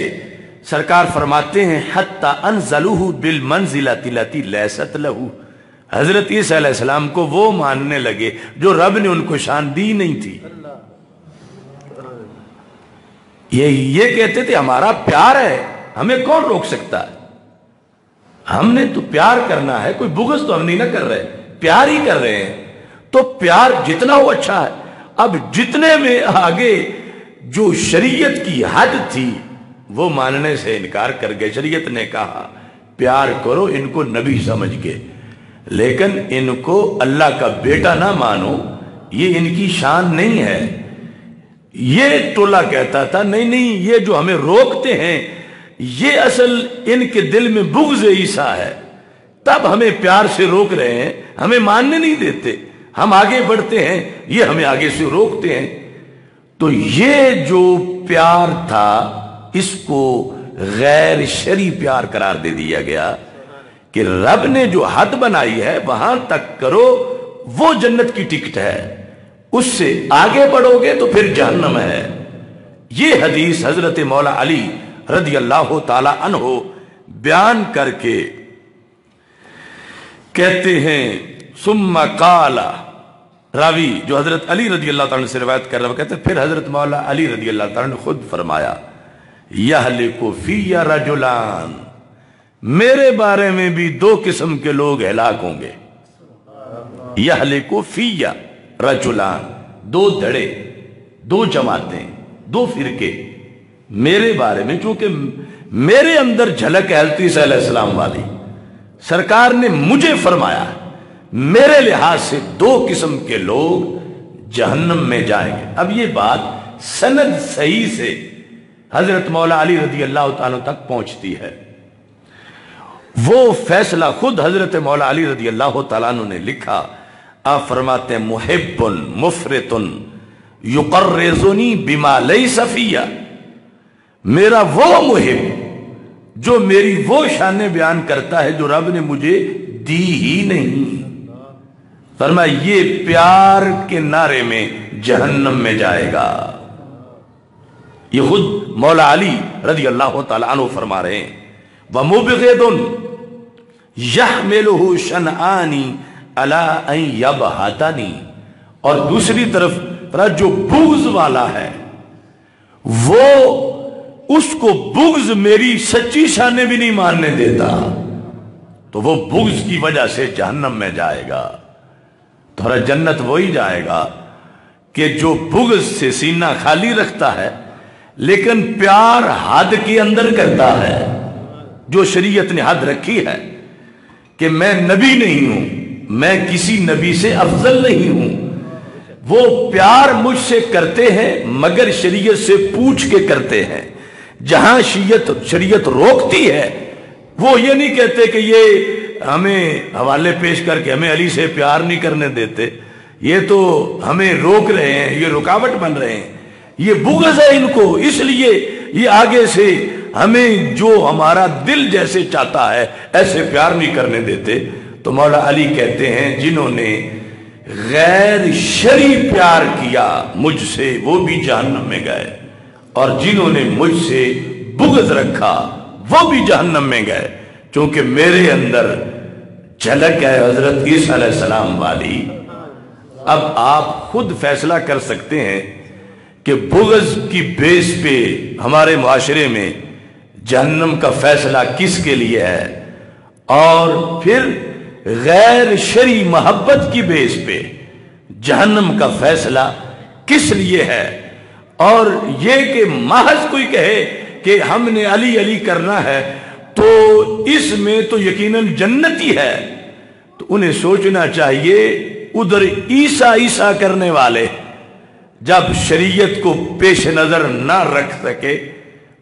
سرکار فرماتے ہیں حتی انزلوہ بالمنزلۃ التی لیست لہ، حضرت عیسیٰ علیہ السلام کو وہ ماننے لگے جو رب نے ان کو شان دی نہیں تھی. یہ کہتے تھے ہمارا پیار ہے، ہمیں کون روک سکتا ہے، ہم نے تو پیار کرنا ہے، کوئی بغض تو ہم نہیں نہ کر رہے، پیار ہی کر رہے ہیں. تو پیار جتنا ہو اچھا ہے. اب جتنے میں آگے جو شریعت کی حد تھی وہ ماننے سے انکار کر گئے. شریعت نے کہا پیار کرو ان کو نبی سمجھ کے، لیکن ان کو اللہ کا بیٹا نہ مانو، یہ ان کی شان نہیں ہے. یہ ٹولہ کہتا تھا نہیں یہ جو ہمیں روکتے ہیں یہ اصل ان کے دل میں بغض عیسیٰ ہے، تب ہمیں پیار سے روک رہے ہیں، ہمیں ماننے نہیں دیتے، ہم آگے بڑھتے ہیں یہ ہمیں آگے سے روکتے ہیں. تو یہ جو پیار تھا اس کو غیر شرعی پیار قرار دے دیا گیا کہ رب نے جو حد بنائی ہے وہاں تک کرو، وہ جنت کی ٹکٹ ہے، اس سے آگے بڑھو گے تو پھر جہنم ہے. یہ حدیث حضرت مولا علی رضی اللہ تعالی عنہ بیان کر کے کہتے ہیں ثم قال، راوی جو حضرت علی رضی اللہ تعالی عنہ سے روایت کر رہا ہے کہتے ہیں پھر حضرت مولا علی رضی اللہ تعالی عنہ نے خود فرمایا یہلک فی رجلان، میرے بارے میں بھی دو قسم کے لوگ ہلاک ہوں گے. یہلک فی رجلان، دو دھڑے، دو جماعتیں، دو فرقے میرے بارے میں، چونکہ میرے اندر جھلک ہے حضرت عیسیٰ علیہ السلام والی، سرکار نے مجھے فرمایا میرے لحاظ سے دو قسم کے لوگ جہنم میں جائیں گے. اب یہ بات سند صحیح سے حضرت مولا علی رضی اللہ تعالیٰ تک پہنچتی ہے. وہ فیصلہ خود حضرت مولا علی رضی اللہ تعالیٰ نے لکھا. آپ فرماتے ہیں محب مفرط یقرزنی بما لیس فی، میرا وہ محب جو میری وہ شانیں بیان کرتا ہے جو رب نے مجھے دی ہی نہیں. فرمایا یہ پیار کے نعرے میں جہنم میں جائے گا. یہ خود مولا علی رضی اللہ تعالی عنہ فرما رہے ہیں وَمُبْغِضٌ يَحْمِلُهُ شَنْآنِ عَلَىٰ أَنْ يَبْهَتَنِي، اور دوسری طرف جو بغض والا ہے وہ اس کو بغض میری سچی شانیں بھی نہیں ماننے دیتا، تو وہ بغض کی وجہ سے جہنم میں جائے گا. تھوڑا جنت وہی جائے گا کہ جو بغض سے سینہ خالی رکھتا ہے لیکن پیار حد کے اندر کرتا ہے. جو شریعت نے حد رکھی ہے کہ میں نبی نہیں ہوں میں کسی نبی سے افضل نہیں ہوں، وہ پیار مجھ سے کرتے ہیں مگر شریعت سے پوچھ کے کرتے ہیں، جہاں شریعت روکتی ہے وہ یہ نہیں کہتے کہ یہ ہمیں حوالے پیش کر کے ہمیں علی سے پیار نہیں کرنے دیتے، یہ تو ہمیں روک رہے ہیں، یہ رکاوٹ بن رہے ہیں، یہ بغض ہے ان کو، اس لیے یہ آگے سے ہمیں جو ہمارا دل جیسے چاہتا ہے ایسے پیار نہیں کرنے دیتے۔ تو مولا علی کہتے ہیں جنہوں نے غیر شرعی پیار کیا مجھ سے وہ بھی جہنم میں گئے، اور جنہوں نے مجھ سے بغض رکھا وہ بھی جہنم میں گئے، چونکہ میرے اندر جھلک ہے حضرت عیسیٰ علیہ السلام والی۔ اب آپ خود فیصلہ کر سکتے ہیں کہ بغض کی بیس پہ ہمارے معاشرے میں جہنم کا فیصلہ کس کے لیے ہے، اور پھر غیر شرعی محبت کی بیس پہ جہنم کا فیصلہ کس لیے ہے۔ اور یہ کہ محض کوئی کہے کہ ہم نے علی علی کرنا ہے تو اس میں تو یقیناً جنتی ہے، تو انہیں سوچنا چاہیے ادھر عیسیٰ عیسیٰ کرنے والے جب شریعت کو پیش نظر نہ رکھ سکے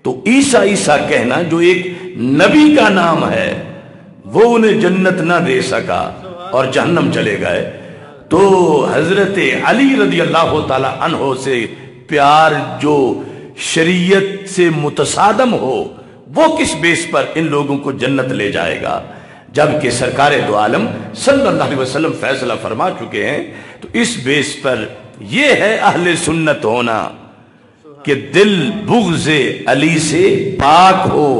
تو عیسیٰ عیسیٰ کہنا جو ایک نبی کا نام ہے وہ انہیں جنت نہ دے سکا اور جہنم چلے گئے۔ تو حضرت علی رضی اللہ تعالی عنہ سے پیار جو شریعت سے متصادم ہو وہ کس بیس پر ان لوگوں کو جنت لے جائے گا، جبکہ سرکار دو عالم صلی اللہ علیہ وسلم فیصلہ فرما چکے ہیں۔ تو اس بیس پر یہ ہے اہل سنت ہونا کہ دل بغض علی سے پاک ہو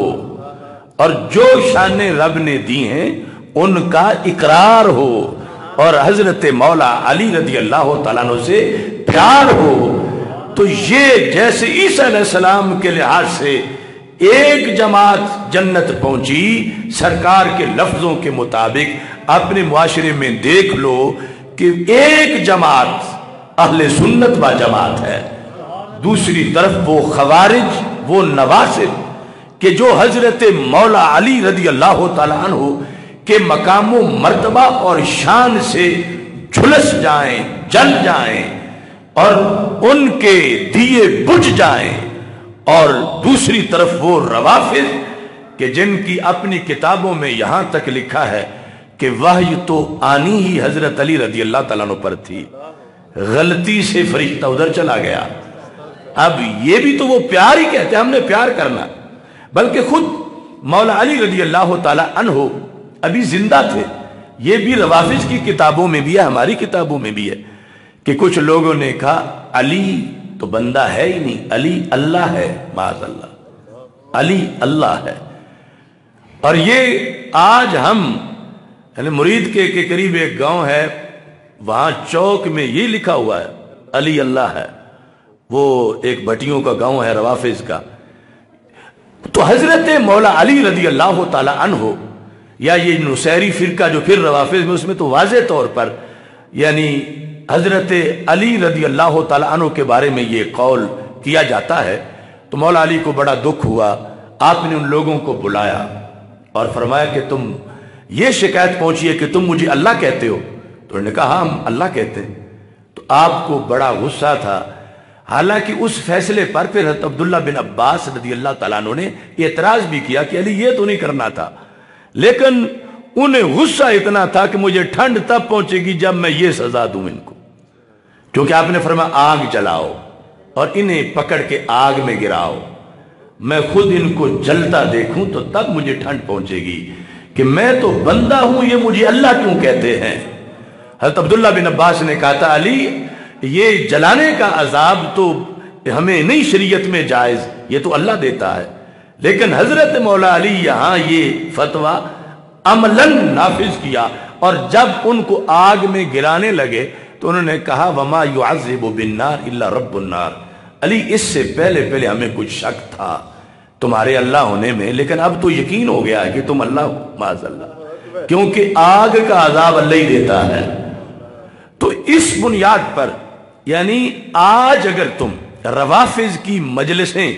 اور جو شان رب نے دی ہیں ان کا اقرار ہو، اور حضرت مولا علی رضی اللہ تعالیٰ عنہ سے پیار ہو۔ تو یہ جیسے عیسیٰ علیہ السلام کے لحاظ سے ایک جماعت جنت پہنچی سرکار کے لفظوں کے مطابق، اپنے معاشرے میں دیکھ لو کہ ایک جماعت اہل سنت و جماعت ہے، دوسری طرف وہ خوارج، وہ نواسب کہ جو حضرت مولا علی رضی اللہ تعالی عنہ کے مقام و مرتبہ اور شان سے جھلس جائیں، جل جائیں اور ان کے دیے بجھ جائیں، اور دوسری طرف وہ روافض کہ جن کی اپنی کتابوں میں یہاں تک لکھا ہے کہ وحی تو آنی ہی حضرت علی رضی اللہ تعالیٰ عنہ پر تھی، غلطی سے فرشتہ ادھر چلا گیا۔ اب یہ بھی تو وہ پیار ہی کہتے ہیں ہم نے پیار کرنا، بلکہ خود مولا علی رضی اللہ تعالی عنہ ابھی زندہ تھے۔ یہ بھی روافض کی کتابوں میں بھی ہے، ہماری کتابوں میں بھی ہے کہ کچھ لوگوں نے کہا علی تو بندہ ہے ہی نہیں، علی اللہ ہے، معاذ اللہ، علی اللہ ہے۔ اور یہ آج ہم یعنی مرید کے قریب ایک گاؤں ہے، وہاں چوک میں یہ لکھا ہوا ہے علی اللہ ہے، وہ ایک بھٹیوں کا گاؤں ہے روافض کا۔ تو حضرت مولا علی رضی اللہ تعالی عنہ یا یہ نصیری فرقہ جو پھر روافض میں، اس میں تو واضح طور پر یعنی حضرت علی رضی اللہ تعالی عنہ کے بارے میں یہ قول کیا جاتا ہے۔ تو مولا علی کو بڑا دکھ ہوا، آپ نے ان لوگوں کو بلایا اور فرمایا کہ تم یہ شکایت پہنچی ہے کہ تم مجھے اللہ کہتے ہو؟ تو انہوں نے کہا ہم اللہ کہتے ہیں۔ تو آپ کو بڑا غصہ تھا، حالانکہ اس فیصلے پر پھر حضرت عبداللہ بن عباس رضی اللہ تعالیٰ عنہ نے اعتراض بھی کیا کہ علی یہ تو نہیں کرنا تھا، لیکن انہیں غصہ اتنا تھا کہ مجھے ٹھنڈ تب پہنچے گی جب میں یہ سزا دوں ان کو، کیونکہ آپ نے فرمایا آگ جلاؤ اور انہیں پکڑ کے آگ میں گراؤ، میں خود ان کو جلتا دیکھوں تو تب مجھے ٹھنڈ پہنچے گی کہ میں تو بندہ ہوں، یہ مجھے اللہ کیوں کہتے ہیں۔ حضرت عبداللہ بن عباس نے کہا تھا علی یہ جلانے کا عذاب تو ہمیں نہیں شریعت میں جائز، یہ تو اللہ دیتا ہے، لیکن حضرت مولا علی یہاں یہ فتویٰ عملاً نافذ کیا، اور جب ان کو آگ میں گرانے لگے تو انہوں نے کہا وما يعذب بالنار الا رب النار، علی اس سے پہلے ہمیں کچھ شک تھا تمہارے اللہ ہونے میں، لیکن اب تو یقین ہو گیا ہے کہ تم اللہ ہو، معاذ اللہ، کیونکہ آگ کا عذاب اللہ ہی دیتا ہے۔ تو اس بنیاد پر یعنی آج اگر تم روافض کی مجلسیں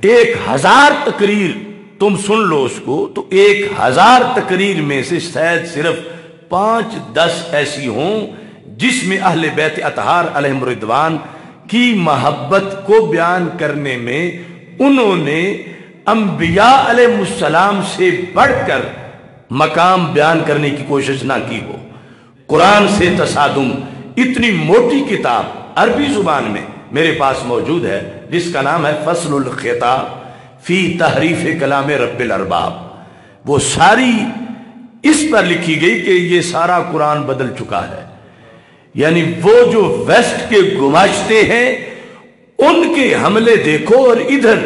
1000 تقریر تم سن لو اس کو، تو 1000 تقریر میں سے شاید صرف 5-10 ایسی ہوں جس میں اہل بیت اطہار علیہم رضوان کی محبت کو بیان کرنے میں انہوں نے انبیاء علیہ السلام سے بڑھ کر مقام بیان کرنے کی کوشش نہ کی ہو۔ قرآن سے تصادم، اتنی موٹی کتاب عربی زبان میں میرے پاس موجود ہے جس کا نام ہے فصل الخطاب فی تحریف کلام رب الارباب، وہ ساری اس پر لکھی گئی کہ یہ سارا قرآن بدل چکا ہے، یعنی وہ جو ویسٹ کے گماشتے ہیں ان کے حملے دیکھو، اور ادھر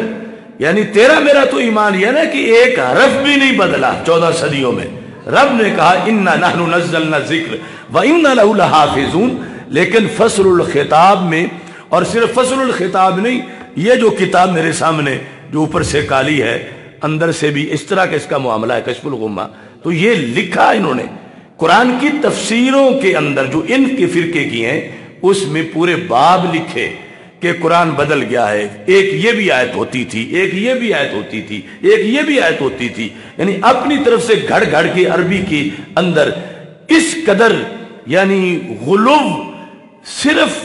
یعنی تیرا میرا تو ایمان یہ نا کہ ایک حرف بھی نہیں بدلا 14 صدیوں میں۔ رب نے کہا اِنَّا نَحْنُ نَزَّلْنَا الذِّكْرَ وَإِنَّا لَهُ لَحَافِظُونَ، لیکن فصل الخطاب میں، اور صرف فصل الخطاب نہیں، یہ جو کتاب میرے سامنے جو اوپر سے کالی ہے اندر سے بھی اس طرح کا اس کا معاملہ ہے، کشف الغمہ، تو یہ لکھا انہوں نے قرآن کی تفسیروں کے اندر جو ان کے فرقے کی ہیں، اس میں پورے باب لکھے کہ قرآن بدل گیا ہے، ایک یہ بھی آیت ہوتی تھی، ایک یہ بھی آیت ہوتی تھی، ایک یہ بھی آیت ہوتی تھی، یعنی اپنی طرف سے گھڑ گھڑ کے عربی کے اندر اس قدر یعنی غلو، صرف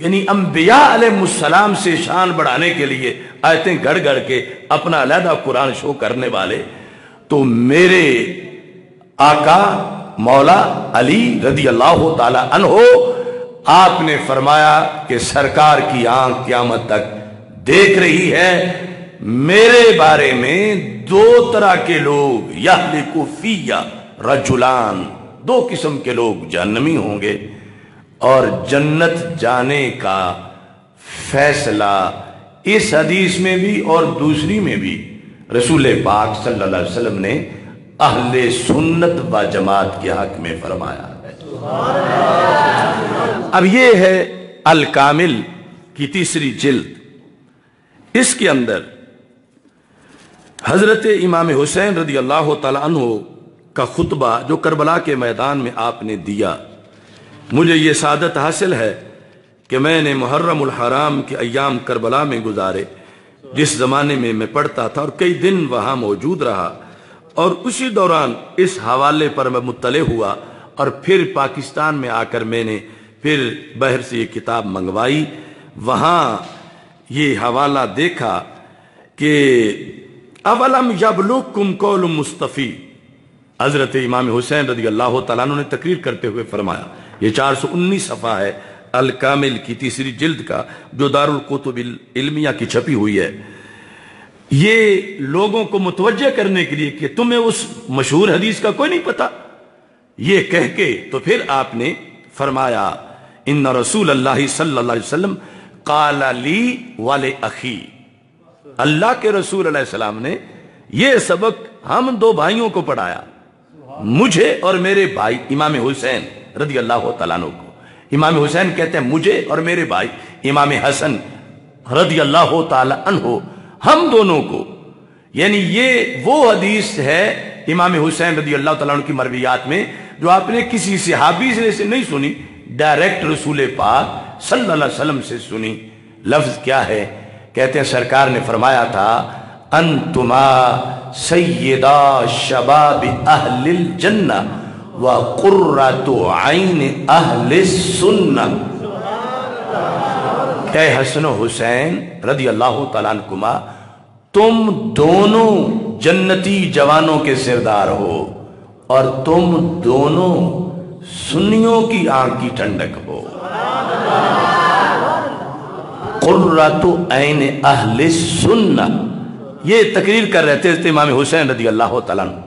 یعنی انبیاء علیہ السلام سے شان بڑھانے کے لیے آیتیں گھڑ گھڑ کے اپنا علیحدہ قرآن شو کرنے والے۔ تو میرے آقا مولا علی رضی اللہ تعالی عنہ، آپ نے فرمایا کہ سرکار کی آنکھ قیامت تک دیکھ رہی ہے میرے بارے میں 2 طرح کے لوگ، یہلک فیہ رجلان، 2 قسم کے لوگ جہنمی ہوں گے، اور جنت جانے کا فیصلہ اس حدیث میں بھی اور دوسری میں بھی رسول پاک صلی اللہ علیہ وسلم نے اہل سنت و جماعت کے حق میں فرمایا ہے۔ اب یہ ہے الکامل کی 3 جلد، اس کے اندر حضرت امام حسین رضی اللہ تعالی عنہ کا خطبہ جو کربلا کے میدان میں آپ نے دیا، مجھے یہ سعادت حاصل ہے کہ میں نے محرم الحرام کے ایام کربلا میں گزارے، جس زمانے میں میں پڑھتا تھا اور کئی دن وہاں موجود رہا، اور اسی دوران اس حوالے پر میں مطلع ہوا، اور پھر پاکستان میں آ کر میں نے پھر باہر سے یہ کتاب منگوائی، وہاں یہ حوالہ دیکھا کہ اولم یبلغکم قول مصطفی، حضرت امام حسین رضی اللہ تعالیٰ عنہ نے تقریر کرتے ہوئے فرمایا، یہ 419 صفحہ ہے الکامل کی 3 جلد کا، جو دارالکتب العلمیہ کی چھپی ہوئی ہے، یہ لوگوں کو متوجہ کرنے کے لیے کہ تمہیں اس مشہور حدیث کا کوئی نہیں پتا، یہ کہہ کے تو پھر آپ نے فرمایا ان رسول اللہ صلی اللہ علیہ وسلم قال لی ولأخی، اللہ کے رسول علیہ السلام نے یہ سبق ہم 2 بھائیوں کو پڑھایا، مجھے اور میرے بھائی امام حسین رضی اللہ تعالیٰ عنہ کو۔ امام حسین کہتے ہیں مجھے اور میرے بھائی امام حسن رضی اللہ تعالیٰ عنہ، ہم دونوں کو، یعنی یہ وہ حدیث ہے امام حسین رضی اللہ تعالیٰ عنہ کی مرویات میں جو آپ نے کسی صحابی سے نہیں سنی، ڈائریکٹ رسول پاک صلی اللہ علیہ وسلم سے سنی۔ لفظ کیا ہے؟ کہتے ہیں سرکار نے فرمایا تھا انتما سیدا شباب اہل الجنہ وقرۃ عین اہل السنہ، کہ حسن و حسین رضی اللہ تعالیٰ عنکما تم دونوں جنتی جوانوں کے سردار ہو، اور تم دونوں سنیوں کی آنکھ کی ٹھنڈک ہو۔ قرۃ عین اہل السنہ، یہ تقریر کر رہے تھے امام حسین رضی اللہ تعالیٰ عنہ،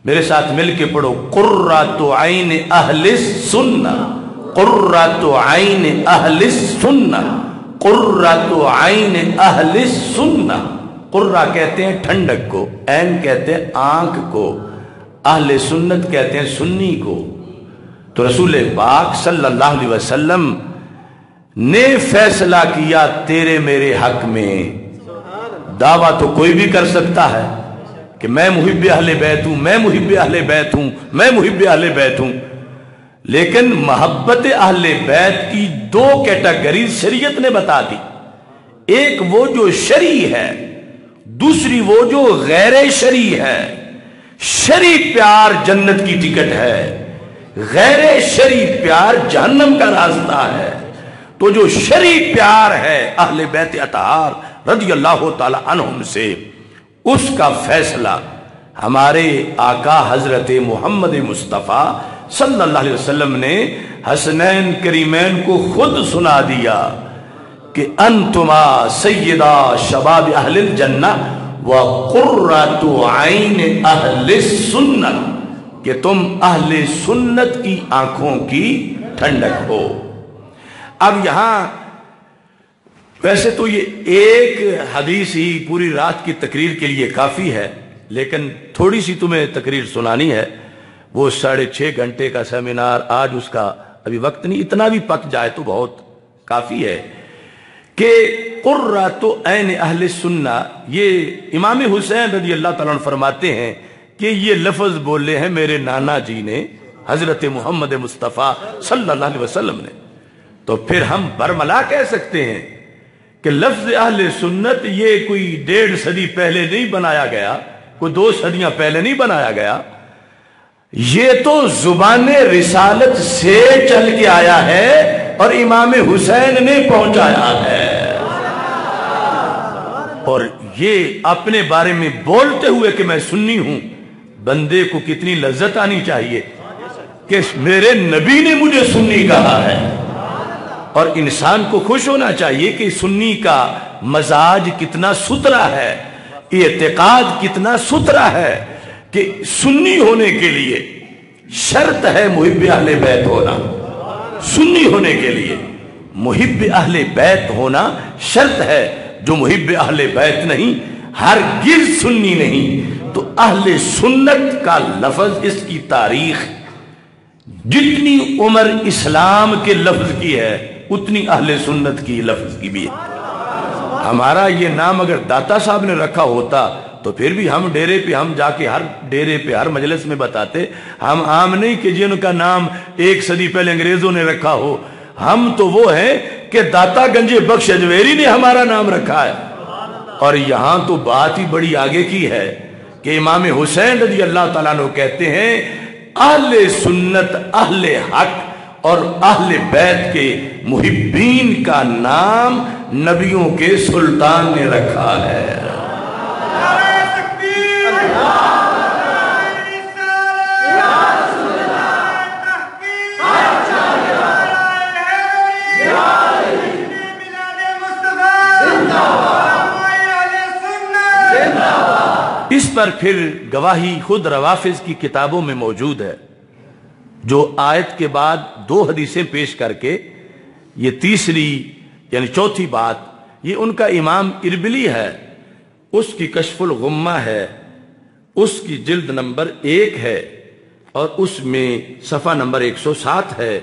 میرے ساتھ مل کے پڑھو قرۃ عین اہل السنہ، قرۃ عین اہل السنہ، قرۃ عین اہل السنہ۔ قرہ کہتے ہیں ٹھنڈک کو، عین کہتے ہیں آنکھ کو، اہل سنت کہتے ہیں سنی کو۔ تو رسول پاک صلی اللہ علیہ وسلم نے فیصلہ کیا تیرے میرے حق میں۔ دعویٰ تو کوئی بھی کر سکتا ہے کہ میں محب اہل بیت ہوں، میں محب اہل بیت ہوں، میں محب اہل بیت ہوں، لیکن محبت اہل بیت کی 2 کیٹیگریز شریعت نے بتا دی، ایک وہ جو شرعی ہے، دوسری وہ جو غیر شرعی ہے۔ شرعی پیار جنت کی ٹکٹ ہے، غیر شرعی پیار جہنم کا راستہ ہے۔ تو جو شرعی پیار ہے اہل بیت اطہار رضی اللہ تعالی عنہم سے، اس کا فیصلہ ہمارے آقا حضرت محمد مصطفیٰ صلی اللہ علیہ وسلم نے حسنین کریمین کو خود سنا دیا کہ انتما سیدہ شباب اہل الجنہ وقرۃ عین اہل السنت، کہ تم اہل سنت کی آنکھوں کی ٹھنڈک ہو۔ اب یہاں ویسے تو یہ ایک حدیث ہی پوری رات کی تقریر کے لیے کافی ہے، لیکن تھوڑی سی تمہیں تقریر سنانی ہے۔ وہ 6.5 گھنٹے کا سیمینار، آج اس کا ابھی وقت نہیں، اتنا بھی پک جائے تو بہت کافی ہے کہ قرۃ عین اہل سنہ، یہ امام حسین رضی اللہ تعالیٰ عنہ فرماتے ہیں کہ یہ لفظ بولے ہیں میرے نانا جی نے حضرت محمد مصطفیٰ صلی اللہ علیہ وسلم نے۔ تو پھر ہم برملا کہہ سکتے ہیں کہ لفظ اہل سنت یہ کوئی 1.5 صدی پہلے نہیں بنایا گیا، کوئی 2 صدیاں پہلے نہیں بنایا گیا، یہ تو زبان رسالت سے چل کے آیا ہے اور امام حسین نے پہنچایا ہے۔ اور یہ اپنے بارے میں بولتے ہوئے کہ میں سنی ہوں، بندے کو کتنی لذت آنی چاہیے کہ میرے نبی نے مجھے سنی کہا ہے، اور انسان کو خوش ہونا چاہیے کہ سنی کا مزاج کتنا ستھرا ہے، اعتقاد کتنا ستھرا ہے کہ سنی ہونے کے لیے شرط ہے محب اہل بیت ہونا۔ سنی ہونے کے لیے محب اہل بیت ہونا شرط ہے، جو محب اہل بیت نہیں ہرگز سنی نہیں۔ تو اہل سنت کا لفظ، اس کی تاریخ جتنی عمر اسلام کے لفظ کی ہے اتنی اہل سنت کی لفظ کی بھی ہے۔ ہمارا یہ نام اگر داتا صاحب نے رکھا ہوتا تو پھر بھی ہم ڈیرے پہ ہم جا کے ہر ڈیرے پہ ہر مجلس میں بتاتے، ہم عام نہیں کہ جن کا نام 1 صدی پہلے انگریزوں نے رکھا ہو، ہم تو وہ ہیں کہ داتا گنج بخش اجمیری نے ہمارا نام رکھا ہے۔ اور یہاں تو بات ہی بڑی آگے کی ہے کہ امام حسین رضی اللہ تعالیٰ عنہ کہتے ہیں اہل سنت، اہل حق اور اہل بیت کے محبین کا نام نبیوں کے سلطان نے رکھا ہے۔ اس پر پھر گواہی خود روافظ کی کتابوں میں موجود ہے، جو آیت کے بعد 2 حدیثیں پیش کر کے یہ تیسری یعنی چوتھی بات، یہ ان کا امام اربلی ہے، اس کی کشف الغمہ ہے، اس کی جلد نمبر 1 ہے اور اس میں صفحہ نمبر 107 ہے۔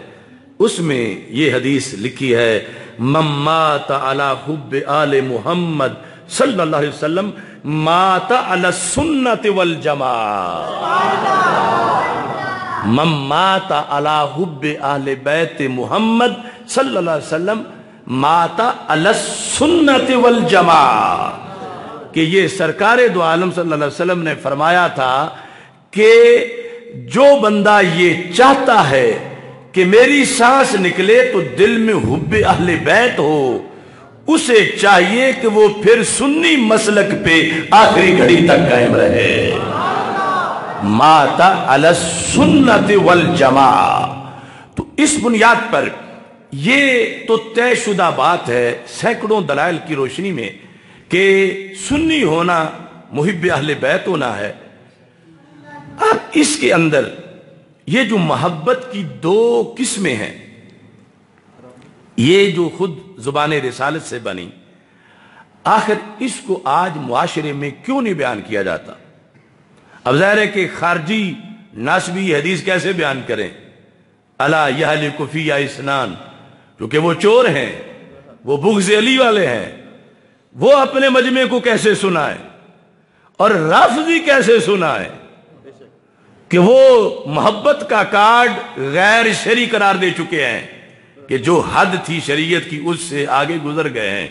اس میں یہ حدیث لکھی ہے، من مات علی حب آل محمد صلی اللہ علیہ وسلم مات علی السنت والجماعہ، من مات علی حب اہل بیت محمد صلی اللہ علیہ وسلم مات علی السنت والجماعہ، کہ یہ سرکار دو عالم صلی اللہ علیہ وسلم نے فرمایا تھا کہ جو بندہ یہ چاہتا ہے کہ میری سانس نکلے تو دل میں حب اہل بیت ہو، اسے چاہیے کہ وہ پھر سنی مسلک پہ آخری گھڑی تک قائم رہے۔ مات علی السنت والجماعہ۔ تو اس بنیاد پر یہ تو طے شدہ بات ہے سینکڑوں دلائل کی روشنی میں کہ سنی ہونا محب اہل بیت ہونا ہے۔ اب اس کے اندر یہ جو محبت کی 2 قسمیں ہیں، یہ جو خود زبان رسالت سے بنی، آخر اس کو آج معاشرے میں کیوں نہیں بیان کیا جاتا؟ اب ظاہر ہے کہ خارجی ناسبی حدیث کیسے بیان کریں؟ الا یہلک فی اسنان، کیونکہ وہ چور ہیں، وہ بغض علی والے ہیں، وہ اپنے مجمع کو کیسے سنائیں اور رافضی کیسے سنائیں کہ وہ محبت کا کارڈ غیر شرعی قرار دے چکے ہیں، کہ جو حد تھی شریعت کی اس سے آگے گزر گئے ہیں،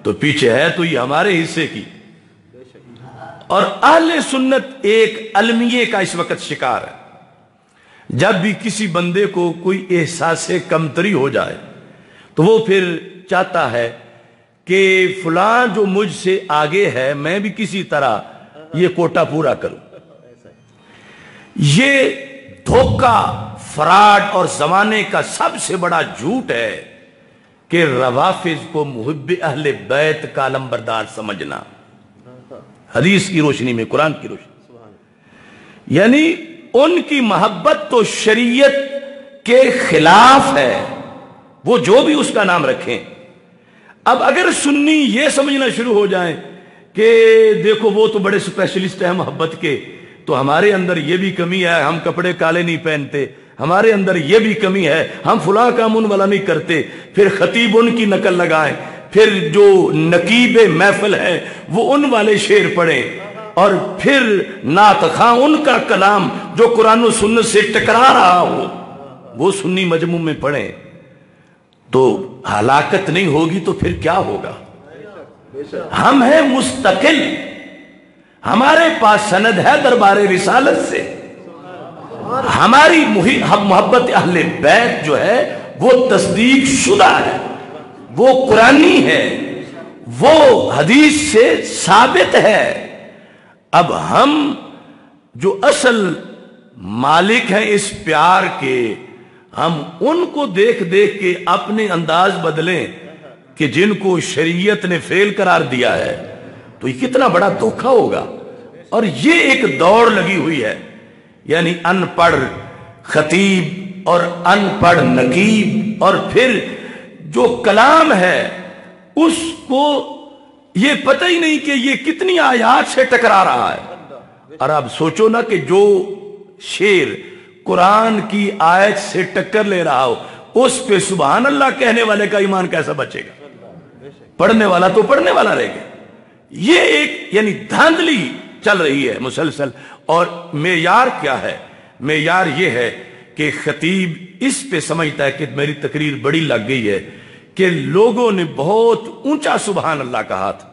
تو پیچھے ہے تو یہ ہمارے حصے کی۔ اور اہل سنت ایک المیے کا اس وقت شکار ہے۔ جب بھی کسی بندے کو کوئی احساس کمتری ہو جائے تو وہ پھر چاہتا ہے کہ فلاں جو مجھ سے آگے ہے میں بھی کسی طرح یہ کوٹا پورا کروں. یہ دھوکہ، فراڈ اور زمانے کا سب سے بڑا جھوٹ ہے کہ روافض کو محب اہل بیت کا علمبردار سمجھنا، حدیث کی روشنی میں، قرآن کی روشنی. یعنی ان کی محبت تو شریعت کے خلاف ہے، وہ جو بھی اس کا نام رکھیں. اب اگر سنی یہ سمجھنا شروع ہو جائیں کہ دیکھو وہ تو بڑے سپیشلسٹ ہیں محبت کے، تو ہمارے اندر یہ بھی کمی ہے، ہم کپڑے کالے نہیں پہنتے، ہمارے اندر یہ بھی کمی ہے، ہم فلاں کام ان والا نہیں کرتے، پھر خطیب ان کی نقل لگائیں، پھر جو نقیب محفل ہے وہ ان والے شعر پڑھیں، اور پھر نعت خواں ان کا کلام جو قرآن و سنت سے ٹکرا رہا ہو وہ سنی مجموع میں پڑھیں، تو ہلاکت نہیں ہوگی تو پھر کیا ہوگا؟ ہم ہیں مستقل، ہمارے پاس سند ہے دربار رسالت سے. ہماری محبت اہل بیت جو ہے وہ تصدیق شدہ ہے، وہ قرآنی ہے، وہ حدیث سے ثابت ہے. اب ہم جو اصل مالک ہیں اس پیار کے، ہم ان کو دیکھ دیکھ کے اپنے انداز بدلیں کہ جن کو شریعت نے فیل قرار دیا ہے، تو یہ کتنا بڑا دھوکہ ہوگا. اور یہ ایک دوڑ لگی ہوئی ہے، یعنی ان پڑھ خطیب اور ان پڑھ نقیب، اور پھر جو کلام ہے اس کو یہ پتہ ہی نہیں کہ یہ کتنی آیات سے ٹکرا رہا ہے. اور اب سوچو نا کہ جو شعر قرآن کی آیت سے ٹکر لے رہا ہو اس پہ سبحان اللہ کہنے والے کا ایمان کیسا بچے گا؟ پڑھنے والا تو پڑھنے والا رہے گا. یہ ایک یعنی دھاندلی چل رہی ہے مسلسل. اور معیار کیا ہے؟ معیار یہ ہے کہ خطیب اس پہ سمجھتا ہے کہ میری تقریر بڑی لگ گئی ہے کہ لوگوں نے بہت اونچا سبحان اللہ کہا تھا،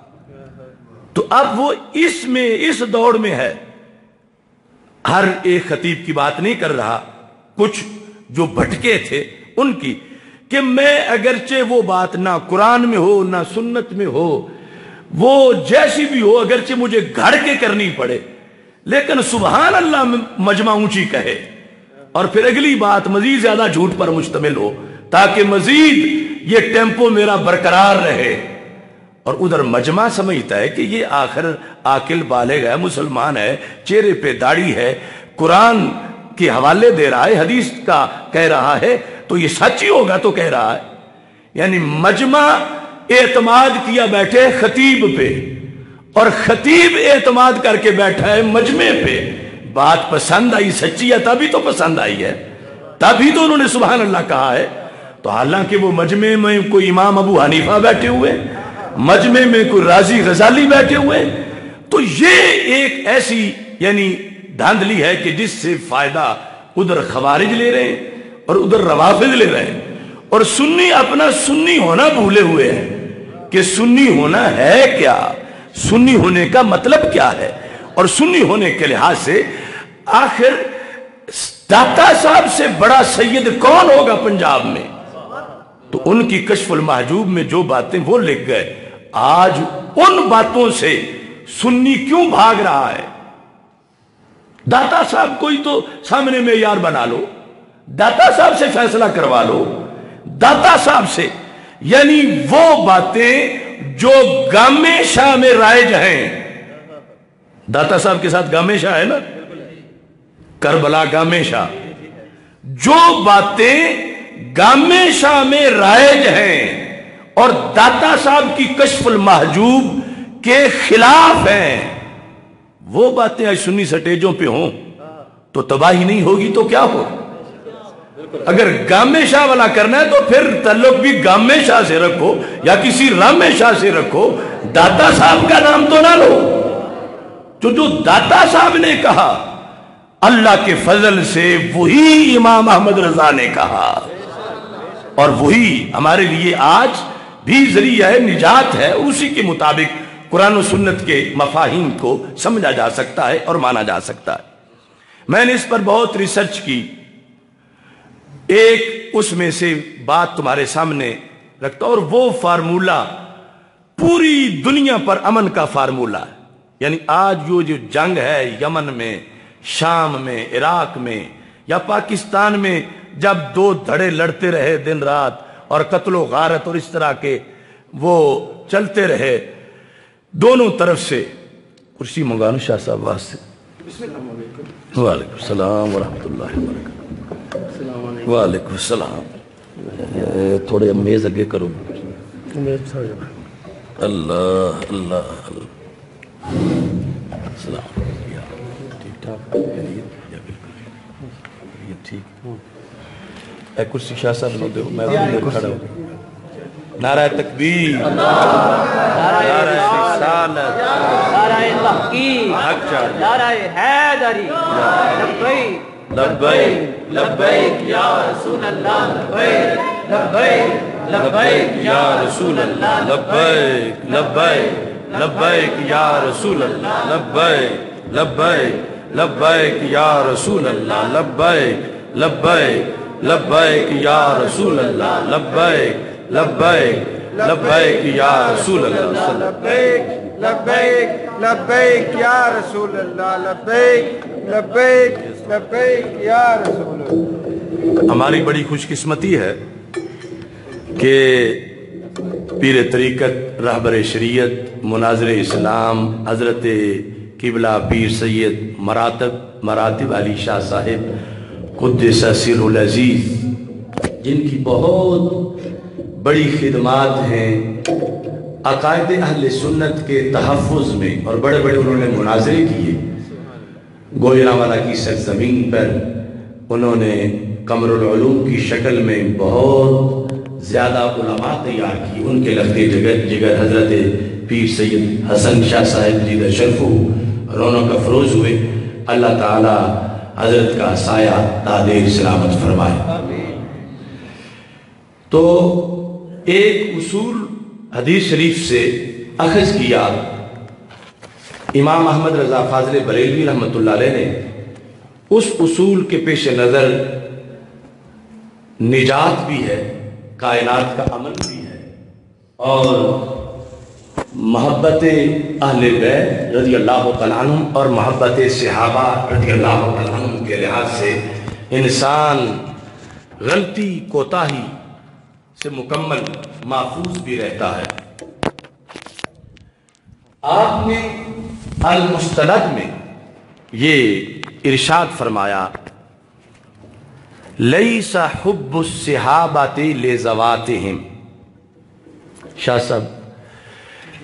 تو اب وہ اس دوڑ میں ہے. ہر ایک خطیب کی بات نہیں کر رہا، کچھ جو بھٹکے تھے ان کی، کہ میں اگرچہ وہ بات نہ قرآن میں ہو نہ سنت میں ہو، وہ جیسی بھی ہو، اگرچہ مجھے گھڑ کے کرنی پڑے، لیکن سبحان اللہ مجمع اونچی کہے، اور پھر اگلی بات مزید زیادہ جھوٹ پر مشتمل ہو تاکہ مزید یہ ٹیمپو میرا برقرار رہے. اور ادھر مجمع سمجھتا ہے کہ یہ آخر عاقل بالغ ہے، مسلمان ہے، چہرے پہ داڑھی ہے، قرآن کے حوالے دے رہا ہے، حدیث کا کہہ رہا ہے، تو یہ سچ ہی ہوگا تو کہہ رہا ہے. یعنی مجمع اعتماد کیا بیٹھے خطیب پہ، اور خطیب اعتماد کر کے بیٹھا ہے مجمع پہ. بات پسند آئی، سچی ہے، تبھی تو پسند آئی ہے، تبھی تو انہوں نے سبحان اللہ کہا ہے. تو حالانکہ وہ مجمع میں کوئی امام ابو حنیفہ بیٹھے ہوئے، مجمع میں کوئی رازی غزالی بیٹھے ہوئے، تو یہ ایک ایسی یعنی دھاندلی ہے کہ جس سے فائدہ ادھر خوارج لے رہے ہیں اور ادھر روافض لے رہے ہیں. اور سنی اپنا سنی ہونا بھولے ہوئے ہیں کہ سنی ہونا ہے کیا، سنی ہونے کا مطلب کیا ہے. اور سنی ہونے کے لحاظ سے آخر داتا صاحب سے بڑا سید کون ہوگا پنجاب میں؟ تو ان کی کشف المحجوب میں جو باتیں وہ لکھ گئے، آج ان باتوں سے سنی کیوں بھاگ رہا ہے؟ داتا صاحب کوئی تو سامنے معیار بنا لو، داتا صاحب سے فیصلہ کروا لو، داتا صاحب سے. یعنی وہ باتیں جو گامے شاہ میں رائج ہیں، داتا صاحب کے ساتھ گامے شاہ ہے نا، کربلا گامے شاہ، جو باتیں گامے شاہ میں رائج ہیں اور داتا صاحب کی کشف المحجوب کے خلاف ہیں، وہ باتیں آج سنی سٹیجوں پہ ہوں تو تباہی نہیں ہوگی تو کیا ہوگا؟ اگر گامے شاہ والا کرنا ہے تو پھر تعلق بھی گامے شاہ سے رکھو یا کسی رامے شاہ سے رکھو، داتا صاحب کا نام تو نہ لو. تو جو داتا صاحب نے کہا اللہ کے فضل سے وہی امام احمد رضا نے کہا، اور وہی ہمارے لیے آج بھی ذریعہ نجات ہے. اسی کے مطابق قرآن و سنت کے مفاہیم کو سمجھا جا سکتا ہے اور مانا جا سکتا ہے. میں نے اس پر بہت ریسرچ کی ایک اس میں سے بات تمہارے سامنے رکھتا ہوں، اور وہ فارمولہ پوری دنیا پر امن کا فارمولہ ہے۔ یعنی آج جو جنگ ہے یمن میں، شام میں، عراق میں یا پاکستان میں، جب دو دھڑے لڑتے رہے دن رات اور قتل و غارت اور اس طرح کے وہ چلتے رہے دونوں طرف سے، کرسی منگانو شاہ صاحب واسطے۔ وعلیکم السلام ورحمۃ اللہ وبرکاتہ۔ وعلیکم السلام، تھوڑے میز اگے کرو۔ اللہ اللہ السلام، ٹھیک ٹھاک ٹھیک۔ اے کرسی شاہ صاحب نو دو، میں کھڑا ہوں۔ نعرہ تکبیر، نعرہ رسالت، نعرہ تحقیق، حق چاہیے، نعرہ حیدری، لبیک لبیک لبیک یا رسول اللہ، لبیک لبیک لبیک یا رسول اللہ، لبیک لبیک لبیک یا رسول اللہ، لبیک لبیک لبیک یا رسول اللہ، لبیک لبیک لبیک یا رسول اللہ، لبیک لبیک لبیک یا رسول اللہ، لبیک لبیک لبیک یا رسول اللہ، لبیک لبیک لبیک یا رسول اللہ۔ ہماری بڑی خوش قسمتی ہے کہ پیر طریقت، رہبر شریعت، مناظر اسلام حضرت قبلہ پیر سید مراتب علی شاہ صاحب قدس سر العزیز، جن کی بہت بڑی خدمات ہیں عقائد اہل سنت کے تحفظ میں، اور بڑے بڑے انہوں نے مناظرے کیے۔ گوجرانوالہ کی سرزمین پر انہوں نے قمر العلوم کی شکل میں بہت زیادہ علماء تیار کی۔ ان کے لختے جگر حضرت پیر سید حسن شاہ صاحب جیدہ شرفو رونق افروز ہوئے۔ اللہ تعالی حضرت کا سایہ دادیر سلامت فرمائے۔ تو ایک اصول حدیث شریف سے اخذ کیا، امام احمد رضا فاضل بریلوی رحمۃ اللہ علیہ نے اس اصول کے پیش نظر نجات بھی ہے، کائنات کا امن بھی ہے، اور محبت اہل بیت رضی اللہ تعالیٰ عنہم اور محبت صحابہ رضی اللہ تعالیٰ عنہم کے لحاظ سے انسان غلطی کوتاہی سے مکمل محفوظ بھی رہتا ہے۔ آپ نے المستند میں یہ ارشاد فرمایا، لیس حب الصحابۃ لذواتہم، شاہ صاحب،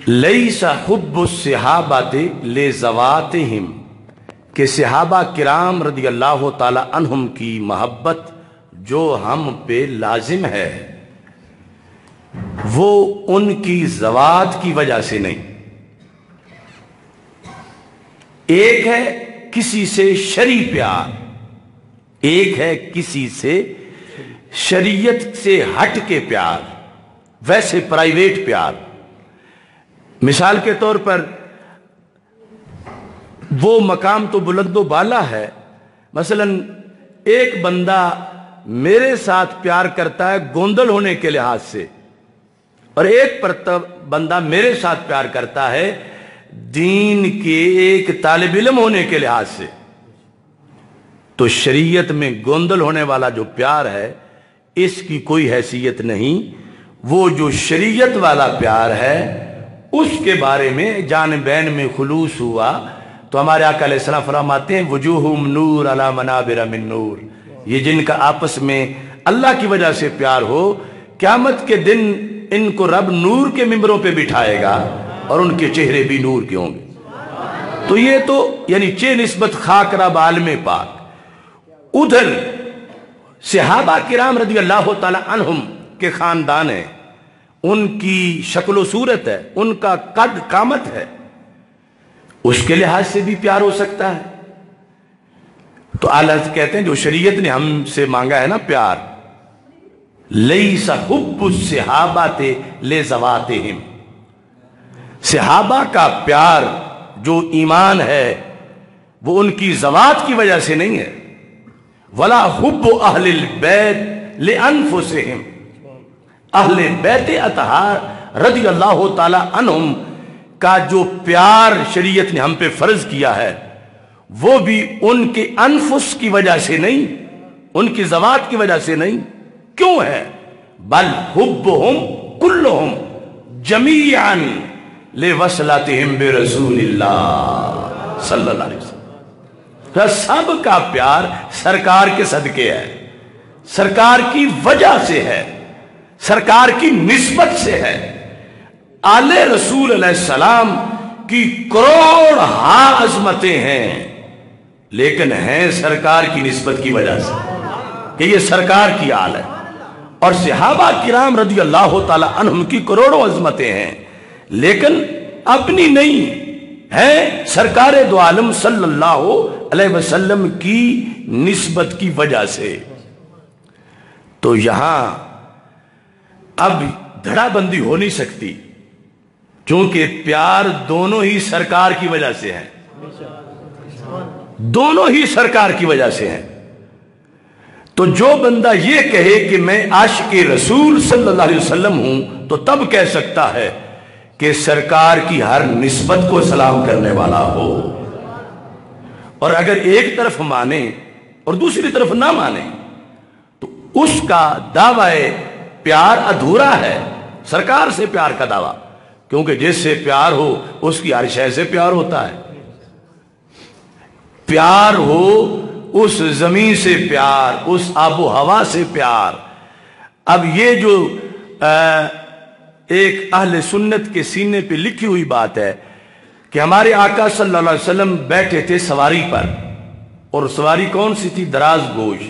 لیس حب الصحابۃ لذواتہم، کہ صحابہ کرام رضی اللہ تعالی عنہم کی محبت جو ہم پہ لازم ہے وہ ان کی ذوات کی وجہ سے نہیں۔ ایک ہے کسی سے شرعی پیار، ایک ہے کسی سے شریعت سے ہٹ کے پیار، ویسے پرائیویٹ پیار۔ مثال کے طور پر وہ مقام تو بلند و بالا ہے، مثلا ایک بندہ میرے ساتھ پیار کرتا ہے گوندل ہونے کے لحاظ سے، اور ایک بندہ میرے ساتھ پیار کرتا ہے دین کے ایک طالب علم ہونے کے لحاظ سے، تو شریعت میں گوندل ہونے والا جو پیار ہے اس کی کوئی حیثیت نہیں۔ وہ جو شریعت والا پیار ہے اس کے بارے میں جانبین میں خلوص ہوا تو ہمارے آقا علیہ السلام فرماتے ہیں وجوہم نور علی منابر من نور، یہ جن کا آپس میں اللہ کی وجہ سے پیار ہو، قیامت کے دن ان کو رب نور کے ممبروں پہ بٹھائے گا اور ان کے چہرے بھی نور کے ہوں گے۔ تو یہ تو یعنی چہ نسبت خاک رب عالم پاک، ادھر صحابہ کرام رضی اللہ تعالی عنہم کے خاندان ہیں، ان کی شکل و صورت ہے، ان کا قد قامت ہے، اس کے لحاظ سے بھی پیار ہو سکتا ہے۔ تو اعلیٰ کہتے ہیں جو شریعت نے ہم سے مانگا ہے نا پیار، لیس حب الصحابۃ لذواتہم، صحابہ کا پیار جو ایمان ہے وہ ان کی ذوات کی وجہ سے نہیں ہے، ولا حب اہل البیت لانفسہم، اہل بیت اطہار رضی اللہ تعالی عنہم کا جو پیار شریعت نے ہم پہ فرض کیا ہے وہ بھی ان کے انفس کی وجہ سے نہیں، ان کی ذوات کی وجہ سے نہیں. کیوں ہے؟ بل حبہم کلہم جمیعا لوصلتہم برسول اللہ صلی اللہ علیہ وسلم. سب کا پیار سرکار کے صدقے ہے، سرکار کی وجہ سے ہے، سرکار کی نسبت سے ہے. آل رسول علیہ السلام کی کروڑ عظمتیں ہیں لیکن ہیں سرکار کی نسبت کی وجہ سے کہ یہ سرکار کی آل ہے. اور صحابہ کرام رضی اللہ تعالی عنہم کی کروڑوں عظمتیں ہیں لیکن اپنی نہیں ہیں، سرکار دو عالم صلی اللہ علیہ وسلم کی نسبت کی وجہ سے. تو یہاں اب دھڑا بندی ہو نہیں سکتی چونکہ پیار دونوں ہی سرکار کی وجہ سے ہے، دونوں ہی سرکار کی وجہ سے ہیں. تو جو بندہ یہ کہے کہ میں عاشق رسول صلی اللہ علیہ وسلم ہوں تو تب کہہ سکتا ہے کہ سرکار کی ہر نسبت کو سلام کرنے والا ہو. اور اگر ایک طرف مانے اور دوسری طرف نہ مانے تو اس کا دعوی پیار ادھورا ہے. سرکار سے پیار کا دعویٰ، کیونکہ جس سے پیار ہو اس کی ہر شے سے پیار ہوتا ہے. پیار ہو اس زمین سے پیار، اس آب و ہوا سے پیار. اب یہ جو ایک اہل سنت کے سینے پہ لکھی ہوئی بات ہے کہ ہمارے آقا صلی اللہ علیہ وسلم بیٹھے تھے سواری پر، اور سواری کون سی تھی؟ دراز گوش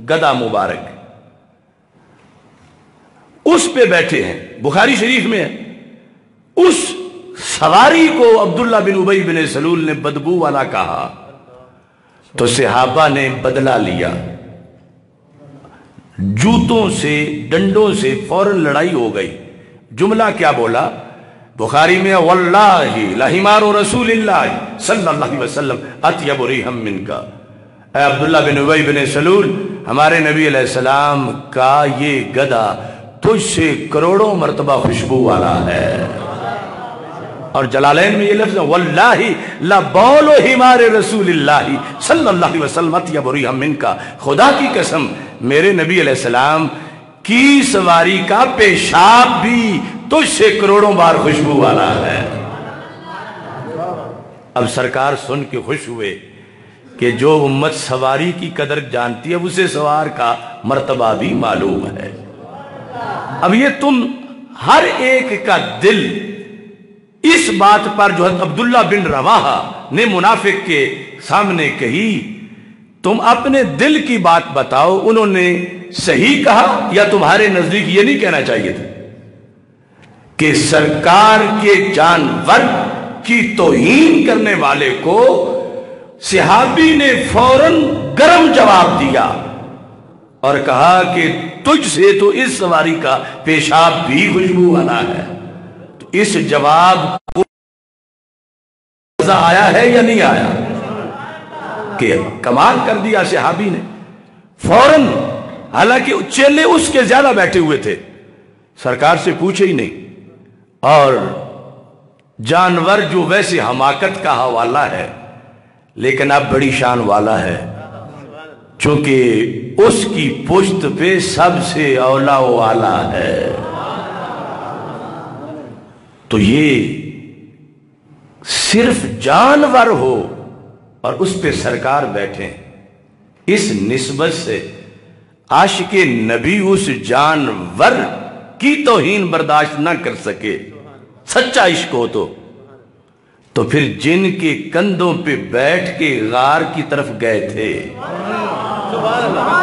گدا مبارک، اس پہ بیٹھے ہیں. بخاری شریف میں ہے. اس سواری کو عبداللہ بن ابی بن سلول نے بدبو والا کہا تو صحابہ نے بدلہ لیا، جوتوں سے ڈنڈوں سے فوراً لڑائی ہو گئی. جملہ کیا بولا؟ بخاری میں واللہ لحمار رسول اللہ صلی اللہ علیہ وسلم اطیب ریحا منک. اے عبداللہ بن ابی بن سلول، ہمارے نبی علیہ السلام کا یہ گدا تجھ سے کروڑوں مرتبہ خوشبو والا ہے. اور جلالین میں یہ لفظ ہے واللہ لبول حمار رسول اللہ صلی اللہ علیہ وسلم اطیب ریحا منک. خدا کی قسم میرے نبی علیہ السلام کی سواری کا پیشاب بھی تجھ سے کروڑوں بار خوشبو والا ہے. اب سرکار سن کے خوش ہوئے کہ جو امت سواری کی قدر جانتی ہے اسے سوار کا مرتبہ بھی معلوم ہے. اب یہ تم ہر ایک کا دل اس بات پر جو حضرت عبداللہ بن رواحہ نے منافق کے سامنے کہی، تم اپنے دل کی بات بتاؤ، انہوں نے صحیح کہا یا تمہارے نزدیک یہ نہیں کہنا چاہیے تھا کہ سرکار کے جانور کی توہین کرنے والے کو صحابی نے فوراً گرم جواب دیا اور کہا کہ تجھ سے تو اس سواری کا پیشاب بھی خوشبو والا ہے. تو اس جواب کو مزہ آیا ہے یا نہیں آیا کہ کمال کر دیا صحابی نے فوراً، حالانکہ چیلے اس کے زیادہ بیٹھے ہوئے تھے، سرکار سے پوچھے ہی نہیں. اور جانور جو ویسے حماقت کا حوالہ ہے لیکن اب بڑی شان والا ہے، چونکہ اس کی پشت پہ سب سے اولا والا ہے. تو یہ صرف جانور ہو اور اس پہ سرکار بیٹھیں، اس نسبت سے عاشق نبی اس جانور کی توہین برداشت نہ کر سکے. سچا عشق ہو تو پھر جن کے کندھوں پہ بیٹھ کے غار کی طرف گئے تھے،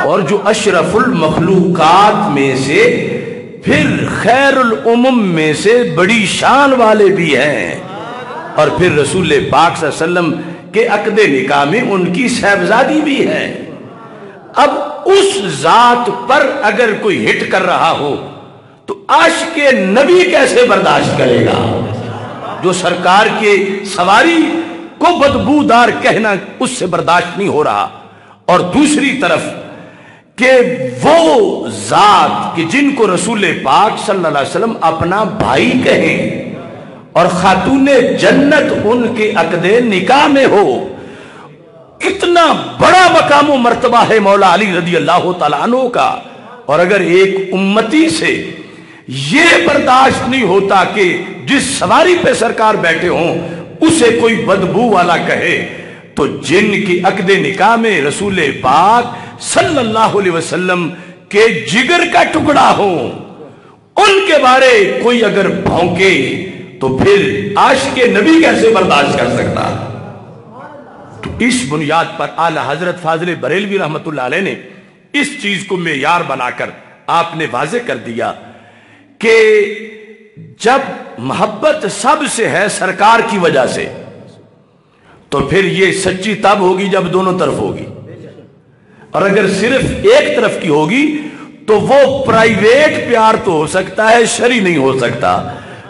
اور جو اشرف المخلوقات میں سے پھر خیر الامم میں سے بڑی شان والے بھی ہیں، اور پھر رسول پاک صلی اللہ علیہ وسلم کے عقد نکاح میں ان کی صاحبزادی بھی ہے. اب اس ذات پر اگر کوئی ہٹ کر رہا ہو تو عاشق نبی کیسے برداشت کرے گا؟ جو سرکار کے سواری کو بدبودار کہنا اس سے برداشت نہیں ہو رہا، اور دوسری طرف کہ وہ ذات کہ جن کو رسول پاک صلی اللہ علیہ وسلم اپنا بھائی کہیں اور خاتون جنت ان کے عقد نکاح میں ہو، اتنا بڑا مقام و مرتبہ ہے مولا علی رضی اللہ تعالیٰ عنہ کا. اور اگر ایک امتی سے یہ برداشت نہیں ہوتا کہ جس سواری پہ سرکار بیٹھے ہوں اسے کوئی بدبو والا کہے، تو جن کی عقد نکاح میں رسول پاک صلی اللہ علیہ وسلم کے جگر کا ٹکڑا ہو، ان کے بارے کوئی اگر بھونکے تو پھر عاشق نبی کیسے برداشت کر سکتا؟ تو اس بنیاد پر اعلی حضرت فاضل بریلوی رحمت اللہ علیہ نے اس چیز کو معیار بنا کر آپ نے واضح کر دیا کہ جب محبت سب سے ہے سرکار کی وجہ سے، تو پھر یہ سچی تب ہوگی جب دونوں طرف ہوگی، اور اگر صرف ایک طرف کی ہوگی تو وہ پرائیویٹ پیار تو ہو سکتا ہے، شرعی نہیں ہو سکتا.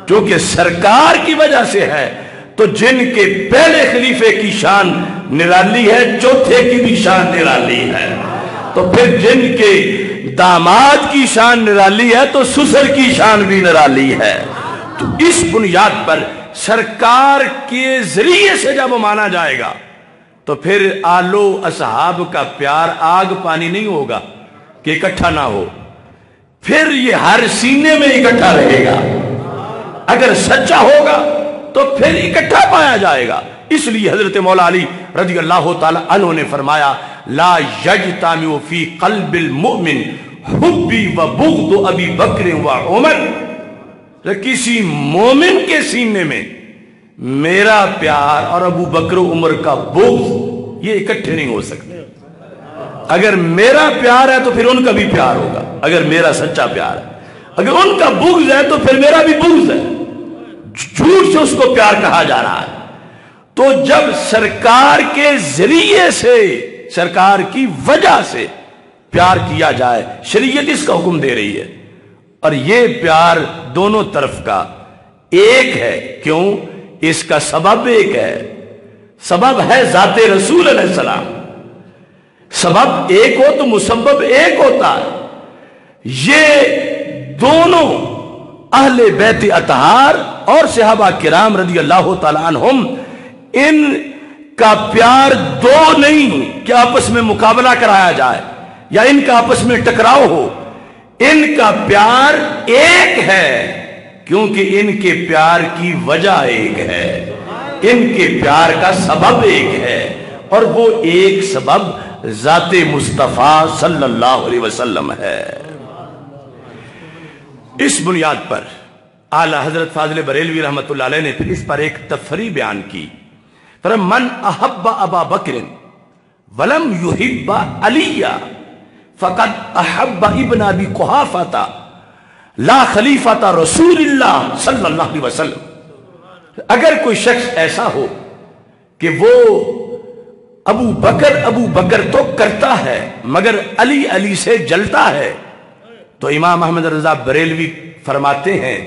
کیونکہ سرکار کی وجہ سے ہے تو جن کے پہلے خلیفے کی شان نرالی ہے، چوتھے کی بھی شان نرالی ہے، تو پھر جن کے داماد کی شان نرالی ہے تو سسر کی شان بھی نرالی ہے. تو اس بنیاد پر سرکار کے ذریعے سے جب مانا جائے گا تو پھر آل و اصحاب کا پیار آگ پانی نہیں ہوگا کہ اکٹھا نہ ہو، پھر یہ ہر سینے میں اکٹھا رہے گا. اگر سچا ہوگا تو پھر اکٹھا پایا جائے گا. اس لیے حضرت مولا علی رضی اللہ تعالی عنہ نے فرمایا لا یجتمع فی قلب المؤمن حبی و بغض ابی بکر و عمر. کسی مومن کے سینے میں میرا پیار اور ابو بکر و عمر کا بغض یہ اکٹھے نہیں ہو سکتے. اگر میرا پیار ہے تو پھر ان کا بھی پیار ہوگا، اگر میرا سچا پیار ہے. اگر ان کا بغض ہے تو پھر میرا بھی بغض ہے. جھوٹ سے اس کو پیار کہا جا رہا ہے. تو جب سرکار کے ذریعے سے، سرکار کی وجہ سے پیار کیا جائے، شریعت اس کا حکم دے رہی ہے. اور یہ پیار دونوں طرف کا ایک ہے. کیوں؟ اس کا سبب ایک ہے. سبب ہے ذات رسول علیہ السلام. سبب ایک ہو تو مسبب ایک ہوتا ہے. یہ دونوں اہل بیت اطہار اور صحابہ کرام رضی اللہ تعالیٰ عنہم، ان کا پیار دو نہیں کہ آپس میں مقابلہ کرایا جائے یا ان کا آپس میں ٹکراؤ ہو. ان کا پیار ایک ہے کیونکہ ان کے پیار کی وجہ ایک ہے، ان کے پیار کا سبب ایک ہے، اور وہ ایک سبب ذات مصطفیٰ صلی اللہ علیہ وسلم ہے. اس بنیاد پر اعلی حضرت فاضل بریلوی رحمت اللہ علیہ نے پھر اس پر ایک تفریح بیان کی. من احب ابا بکر ولم یحب علی فقد احب ابن ابی قحافہ لا خلیفۃ رسول اللہ صلی اللہ علیہ وسلم. اگر کوئی شخص ایسا ہو کہ وہ ابو بکر تو کرتا ہے مگر علی سے جلتا ہے، تو امام احمد رضا بریلوی فرماتے ہیں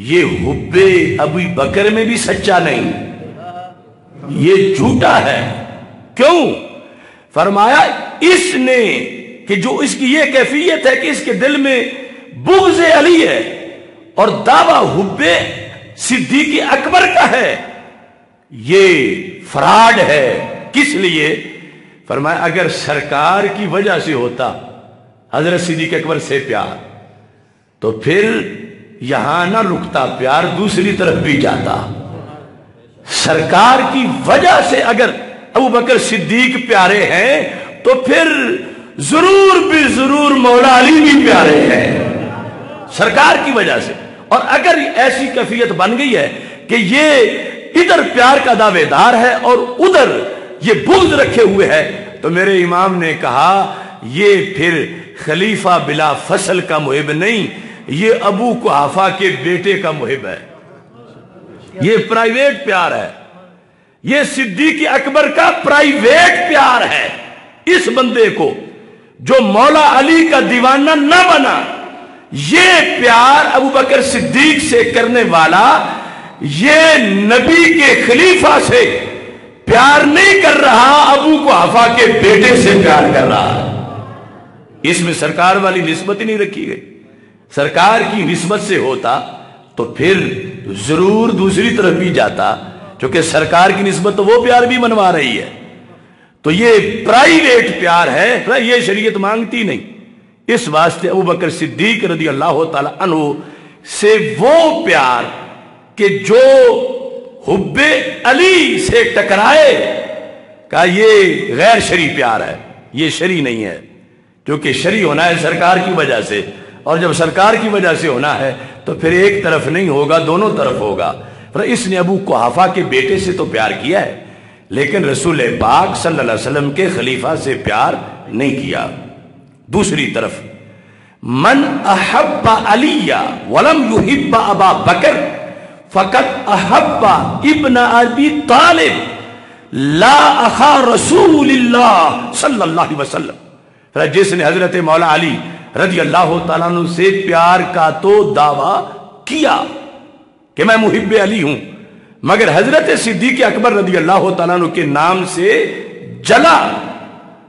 یہ حب ابو بکر میں بھی سچا نہیں، یہ جھوٹا ہے. کیوں؟ فرمایا اس نے کہ جو اس کی یہ کیفیت ہے کہ اس کے دل میں بغض علی ہے اور دعویٰ حب صدیق اکبر کا ہے، یہ فراڈ ہے. کس لیے؟ فرمایا اگر سرکار کی وجہ سے ہوتا حضرت صدیق اکبر سے پیار تو پھر یہاں نہ رکتا، پیار دوسری طرف بھی جاتا. سرکار کی وجہ سے اگر ابو بکر صدیق پیارے ہیں تو پھر ضرور بھی ضرور مولا علی بھی پیارے ہیں سرکار کی وجہ سے. اور اگر ایسی کیفیت بن گئی ہے کہ یہ ادھر پیار کا دعوے دار ہے اور ادھر یہ بغض رکھے ہوئے ہے، تو میرے امام نے کہا یہ پھر خلیفہ بلا فصل کا محب نہیں، یہ ابو قحافہ کے بیٹے کا محب ہے. یہ پرائیویٹ پیار ہے، یہ صدیق اکبر کا پرائیویٹ پیار ہے. اس بندے کو جو مولا علی کا دیوانہ نہ بنا، یہ پیار ابو بکر صدیق سے کرنے والا یہ نبی کے خلیفہ سے پیار نہیں کر رہا، ابو قحافہ کے بیٹے سے پیار کر رہا. اس میں سرکار والی نسبت ہی نہیں رکھی گئی. سرکار کی نسبت سے ہوتا تو پھر ضرور دوسری طرف بھی جاتا، کیونکہ سرکار کی نسبت تو وہ پیار بھی منوا رہی ہے. تو یہ پرائیویٹ پیار ہے، یہ شریعت مانگتی نہیں. اس واسطے ابوبکر صدیق رضی اللہ تعالی عنہ سے وہ پیار کہ جو حب علی سے ٹکرائے، کہا یہ غیر شرعی پیار ہے، یہ شرعی نہیں ہے. کیونکہ شرعی ہونا ہے سرکار کی وجہ سے، اور جب سرکار کی وجہ سے ہونا ہے تو پھر ایک طرف نہیں ہوگا، دونوں طرف ہوگا. اس نے ابو قحافہ کے بیٹے سے تو پیار کیا ہے، لیکن رسول پاک صلی اللہ علیہ وسلم کے خلیفہ سے پیار نہیں کیا. دوسری طرف من احب علی ولم یحب ابا بکر فقط احب ابن ابی طالب لا اخا رسول اللہ صلی اللہ علیہ وسلم. جس نے حضرت مولا علی رضی اللہ تعالیٰ عنہ سے پیار کا تو دعویٰ کیا کہ میں محب علی ہوں، مگر حضرت صدیق اکبر رضی اللہ تعالیٰ عنہ کے نام سے جلا،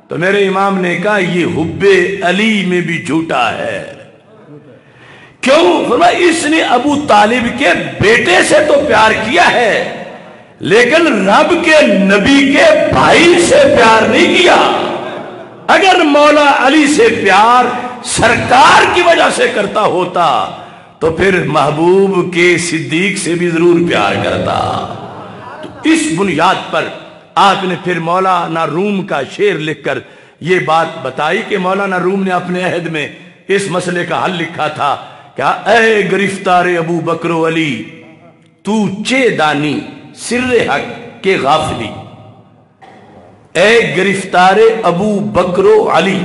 تو میرے امام نے کہا یہ حب علی میں بھی جھوٹا ہے. کیوں؟ فرمایا اس نے ابو طالب کے بیٹے سے تو پیار کیا ہے، لیکن رب کے نبی کے بھائی سے پیار نہیں کیا. اگر مولا علی سے پیار سرکار کی وجہ سے کرتا ہوتا تو پھر محبوب کے صدیق سے بھی ضرور پیار کرتا. تو اس بنیاد پر آپ نے پھر مولانا روم کا شعر لکھ کر یہ بات بتائی کہ مولانا روم نے اپنے عہد میں اس مسئلے کا حل لکھا تھا کہ اے گرفتار ابو بکر و علی تو چے دانی سر حق کے غافلی. اے گرفتار ابو بکر و علی.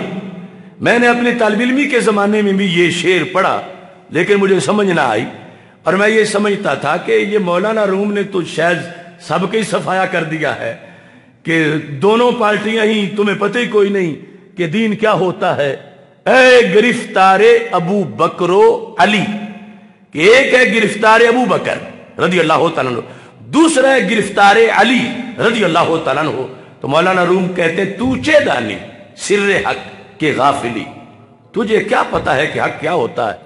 میں نے اپنے طالب علمی کے زمانے میں بھی یہ شعر پڑھا، لیکن مجھے سمجھ نہ آئی، اور میں یہ سمجھتا تھا کہ یہ مولانا روم نے تو شاید سب کے صفایا کر دیا ہے کہ دونوں پارٹیاں ہی تمہیں پتہ ہی کوئی نہیں کہ دین کیا ہوتا ہے. اے گرفتار ابو بکر و علی، کہ ایک ہے گرفتار ابو بکر رضی اللہ تعالیٰ عنہ، دوسرا ہے گرفتار علی رضی اللہ تعالیٰ عنہ. تو مولانا روم کہتے تو چے دانی سر حق کے غافلی، تجھے کیا پتا ہے کہ حق کیا ہوتا ہے،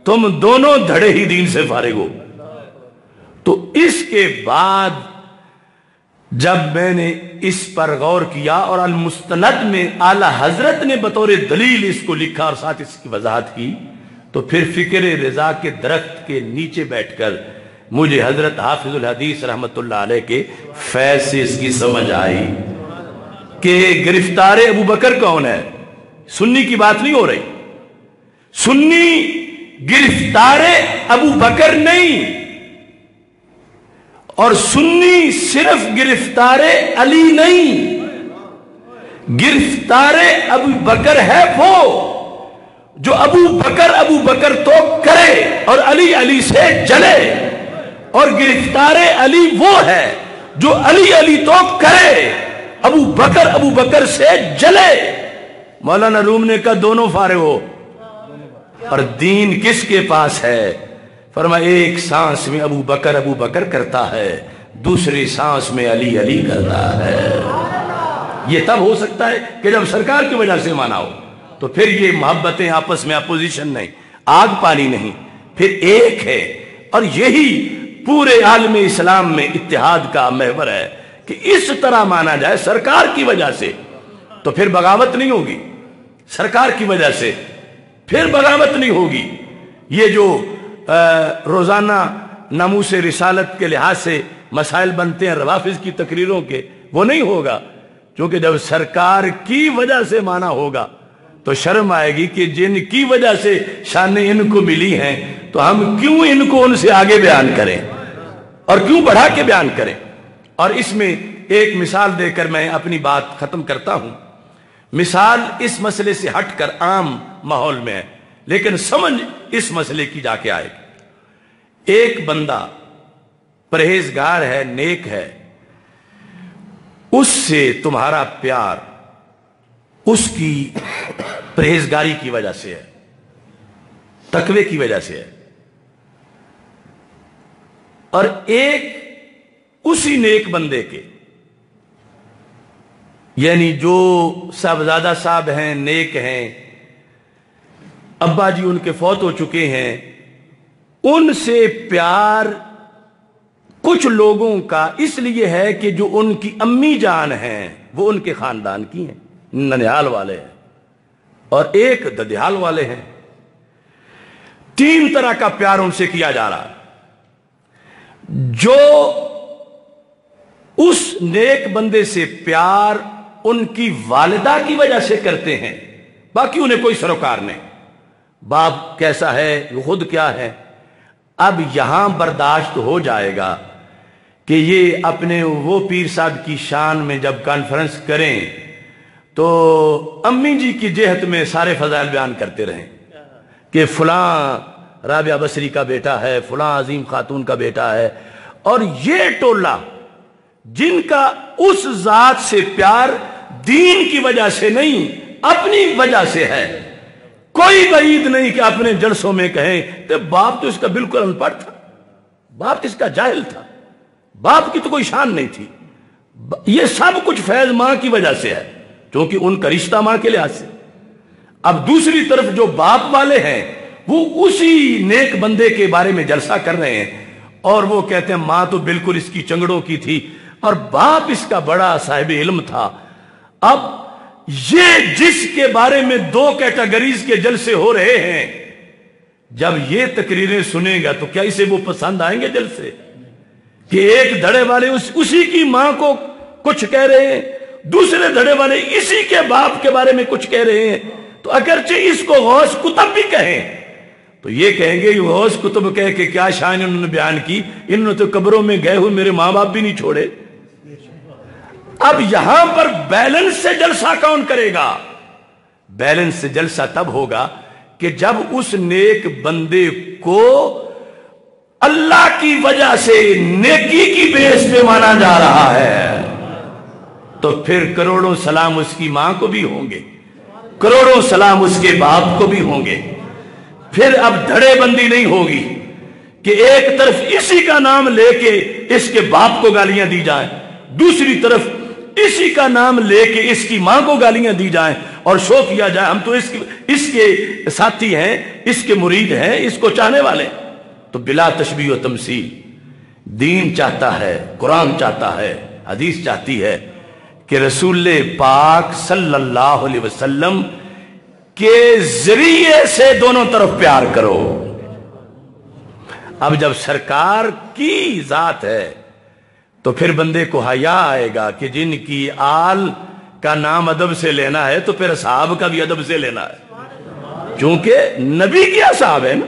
تم دونوں دھڑے ہی دین سے فارغ ہو. تو اس کے بعد جب میں نے اس پر غور کیا اور المستند میں اعلی حضرت نے بطور دلیل اس کو لکھا اور ساتھ اس کی وضاحت کی، تو پھر فکر رضا کے درخت کے نیچے بیٹھ کر مجھے حضرت حافظ الحدیث رحمت اللہ علیہ کے فیض سے اس کی سمجھ آئی کہ گرفتار ابو بکر کون ہے. سنی کی بات نہیں ہو رہی، سنی گرفتار ابو بکر نہیں، اور سنی صرف گرفتار علی نہیں، گرفتار ابو بکر ہے وہ جو ابو بکر تو کرے اور علی علی سے جلے، اور گرفتار علی وہ ہے جو علی تو کرے ابو بکر سے جلے. مولانا روم نے کہا دونوں فارغ ہو. اور دین کس کے پاس ہے؟ فرمایا ایک سانس میں ابو بکر کرتا ہے، دوسری سانس میں علی کرتا ہے. یہ تب ہو سکتا ہے کہ جب سرکار کی وجہ سے مانا ہو، تو پھر یہ محبتیں آپس میں اپوزیشن نہیں، آگ پانی نہیں، پھر ایک ہے. اور یہی پورے عالم اسلام میں اتحاد کا محور ہے کہ اس طرح مانا جائے سرکار کی وجہ سے، تو پھر بغاوت نہیں ہوگی. سرکار کی وجہ سے پھر بغاوت نہیں ہوگی. یہ جو روزانہ ناموس رسالت کے لحاظ سے مسائل بنتے ہیں روافظ کی تقریروں کے، وہ نہیں ہوگا. کیونکہ جب سرکار کی وجہ سے مانا ہوگا تو شرم آئے گی کہ جن کی وجہ سے شانیں ان کو ملی ہیں تو ہم کیوں ان کو ان سے آگے بیان کریں اور کیوں بڑھا کے بیان کریں. اور اس میں ایک مثال دے کر میں اپنی بات ختم کرتا ہوں. مثال اس مسئلے سے ہٹ کر عام ماحول میں ہے، لیکن سمجھ اس مسئلے کی جا کے آئے. ایک بندہ پرہیزگار ہے، نیک ہے، اس سے تمہارا پیار اس کی پرہیزگاری کی وجہ سے ہے، تقوی کی وجہ سے ہے. اور ایک اسی نیک بندے کے، یعنی جو صاحبزادہ صاحب ہیں، نیک ہیں، ابا جی ان کے فوت ہو چکے ہیں، ان سے پیار کچھ لوگوں کا اس لیے ہے کہ جو ان کی امی جان ہیں وہ ان کے خاندان کی ہیں، ننیال والے ہیں اور ایک ددیال والے ہیں۔ 3 طرح کا پیار ان سے کیا جا رہا ہے۔ جو اس نیک بندے سے پیار ان کی والدہ کی وجہ سے کرتے ہیں، باقی انہیں کوئی سروکار نہیں، باپ کیسا ہے وہ خود کیا ہے۔ اب یہاں برداشت ہو جائے گا کہ یہ اپنے وہ پیر صاحب کی شان میں جب کانفرنس کریں تو امی جی کی جہت میں سارے فضائل بیان کرتے رہیں کہ فلاں رابعہ بصری کا بیٹا ہے، فلاں عظیم خاتون کا بیٹا ہے، اور یہ ٹولہ جن کا اس ذات سے پیار دین کی وجہ سے نہیں اپنی وجہ سے ہے، کوئی بعید نہیں کہ اپنے جلسوں میں کہیں کہ باپ تو اس کا بالکل ان پڑھ تھا، باپ تو اس کا جاہل تھا، باپ کی تو کوئی شان نہیں تھی، یہ سب کچھ فیض ماں کی وجہ سے ہے کیونکہ ان کا رشتہ ماں کے لحاظ سے۔ اب دوسری طرف جو باپ والے ہیں وہ اسی نیک بندے کے بارے میں جلسہ کر رہے ہیں اور وہ کہتے ہیں ماں تو بالکل اس کی چنگڑوں کی تھی اور باپ اس کا بڑا صاحب علم تھا۔ اب یہ جس کے بارے میں 2 کیٹیگریز کے جلسے ہو رہے ہیں، جب یہ تقریریں سنے گا تو کیا اسے وہ پسند آئیں گے جلسے؟ کہ ایک دھڑے والے اسی کی ماں کو کچھ کہہ رہے ہیں، دوسرے دھڑے والے اسی کے باپ کے بارے میں کچھ کہہ رہے ہیں، تو اگرچہ اس کو غوث کتب بھی کہیں تو یہ کہیں گے یہ غوث کتب کہہ کہ کیا شان انہوں نے بیان کی، انہوں نے تو قبروں میں گئے ہوئے میرے ماں باپ بھی نہیں چھوڑے۔ اب یہاں پر بیلنس سے جلسہ کون کرے گا؟ بیلنس سے جلسہ تب ہوگا کہ جب اس نیک بندے کو اللہ کی وجہ سے نیکی کی بیس پہ مانا جا رہا ہے تو پھر کروڑوں سلام اس کی ماں کو بھی ہوں گے، کروڑوں سلام اس کے باپ کو بھی ہوں گے۔ پھر اب دھڑے بندی نہیں ہوگی کہ ایک طرف اسی کا نام لے کے اس کے باپ کو گالیاں دی جائیں، دوسری طرف اسی کا نام لے کے اس کی ماں کو گالیاں دی جائیں اور شو کیا جائے ہم تو اس کے ساتھی ہیں، اس کے مرید ہیں، اس کو چاہنے والے۔ تو بلا تشبیہ و تمثیل دین چاہتا ہے، قرآن چاہتا ہے، حدیث چاہتی ہے کہ رسول پاک صلی اللہ علیہ وسلم کے ذریعے سے دونوں طرف پیار کرو۔ اب جب سرکار کی ذات ہے تو پھر بندے کو حیا آئے گا کہ جن کی آل کا نام ادب سے لینا ہے تو پھر اصحاب کا بھی ادب سے لینا ہے، چونکہ نبی کی اصحاب ہے نا۔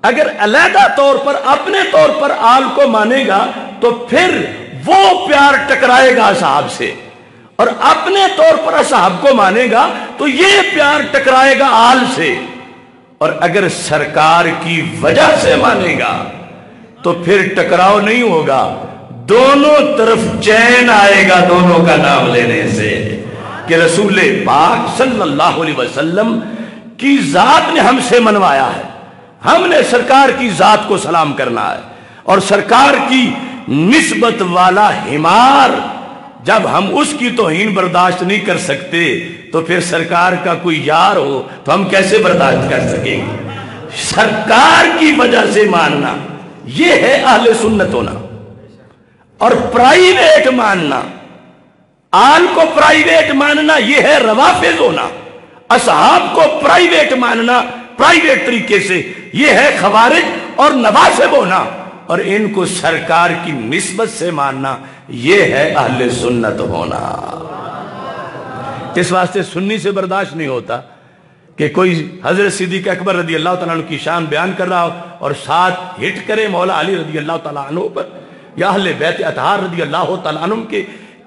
اگر علیحدہ طور پر اپنے طور پر آل کو مانے گا تو پھر وہ پیار ٹکرائے گا اصحاب سے، اور اپنے طور پر اصحاب کو مانے گا تو یہ پیار ٹکرائے گا آل سے، اور اگر سرکار کی وجہ سے مانے گا تو پھر ٹکراؤ نہیں ہوگا، دونوں طرف چین آئے گا دونوں کا نام لینے سے کہ رسول پاک صلی اللہ علیہ وسلم کی ذات نے ہم سے منوایا ہے، ہم نے سرکار کی ذات کو سلام کرنا ہے، اور سرکار کی نسبت والا حمار جب ہم اس کی توہین برداشت نہیں کر سکتے تو پھر سرکار کا کوئی یار ہو تو ہم کیسے برداشت کر سکیں گے؟ سرکار کی وجہ سے ماننا یہ ہے اہل سنت ہونا، اور پرائیویٹ ماننا، آل کو پرائیویٹ ماننا یہ ہے روافض ہونا، اصحاب کو پرائیویٹ ماننا پرائیویٹ طریقے سے یہ ہے خوارج اور نواسب ہونا، اور ان کو سرکار کی نسبت سے ماننا یہ ہے اہل سنت ہونا۔ اس واسطے سنی سے برداشت نہیں ہوتا کہ کوئی حضرت صدیق اکبر رضی اللہ تعالیٰ عنہ کی شان بیان کر رہا ہو اور ساتھ ہٹ کرے مولا علی رضی اللہ تعالیٰ عنہ پر یا اہل بیت اطہار رضی اللہ تعالیٰ عنہ کے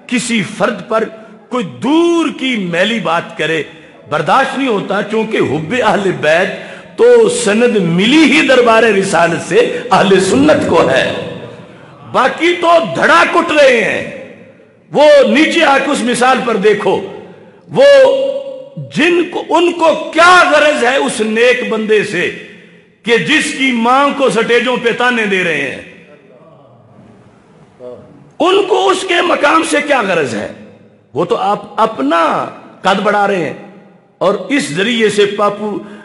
کسی فرد پر کوئی دور کی میلی بات کرے، برداشت نہیں ہوتا، چونکہ حب اہل بیت تو سند ملی ہی دربار رسالت سے اہل سنت کو ہے، باقی تو دھڑا کٹ رہے ہیں۔ وہ نیچے آ کے اس مثال پر دیکھو، وہ ان کو کیا غرض ہے اس نیک بندے سے کہ جس کی ماں کو سٹیجوں پہ تانے دے رہے ہیں، ان کو اس کے مقام سے کیا غرض ہے؟ وہ تو آپ اپنا قد بڑھا رہے ہیں اور اس ذریعے سے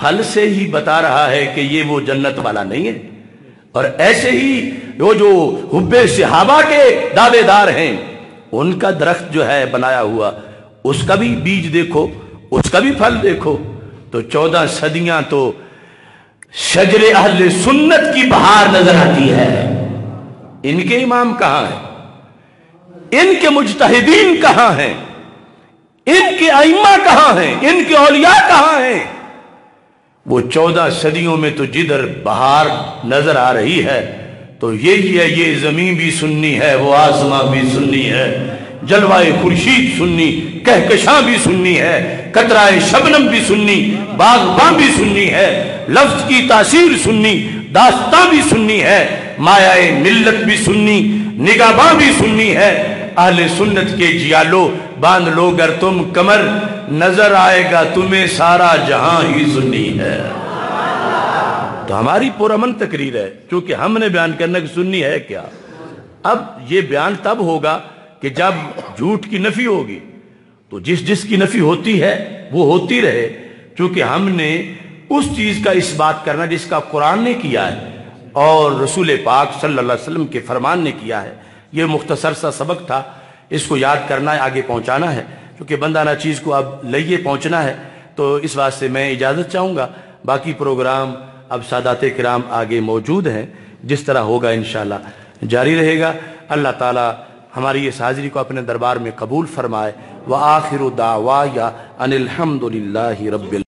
پھل سے ہی بتا رہا ہے کہ یہ وہ جنت والا نہیں ہے. اور ایسے ہی وہ جو حب صحابہ کے دعوے دار ہیں ان کا درخت جو ہے بنایا ہوا، اس کا بھی بیج دیکھو، اس کا بھی پھل دیکھو. تو 14 صدیاں تو شجر اہل سنت کی بہار نظر آتی ہے. ان کے امام کہاں ہیں؟ ان کے مجتہدین کہاں ہیں؟ ان کے ائمہ کہاں ہیں؟ ان کے اولیاء کہاں ہیں؟ وہ 14 صدیوں میں تو جدھر بہار نظر آ رہی ہے تو یہی ہے، یہ زمین بھی سنی ہے، وہ آسمان بھی سنی ہے، جلوائے خورشید سنی، کہکشاں بھی سنی ہے، قطرہ شبنم بھی سنی، باغباں بھی سنی ہے، لفظ کی تاثیر سنی، داستاں بھی سنی ہے، مایہ ملت بھی سنی، نگاہباں بھی سنی ہے. اہل سنت کے جیالو باندھ لو گر تم کمر، نظر آئے گا تمہیں سارا جہاں ہی سنی ہے. تو ہماری پرامن تقریر ہے کیونکہ ہم نے بیان کرنا کہ سنی ہے کیا. اب یہ بیان تب ہوگا کہ جب جھوٹ کی نفی ہوگی، تو جس کی نفی ہوتی ہے وہ ہوتی رہے، کیونکہ ہم نے اس چیز کا اس بات کرنا جس کا قرآن نے کیا ہے اور رسول پاک صلی اللہ علیہ وسلم کے فرمان نے کیا ہے. یہ مختصر سا سبق تھا، اس کو یاد کرنا ہے، آگے پہنچانا ہے، کیونکہ بندہ نہ چیز کو اب لئیے پہنچنا ہے. تو اس واسطے میں اجازت چاہوں گا. باقی پروگرام اب سادات کرام آگے موجود ہیں، جس طرح ہوگا انشاءاللہ جاری رہے گا. اللہ تعالی ہماری اس حاضری کو اپنے دربار میں قبول فرمائے. وآخر دعوایا ان الحمد للہ رب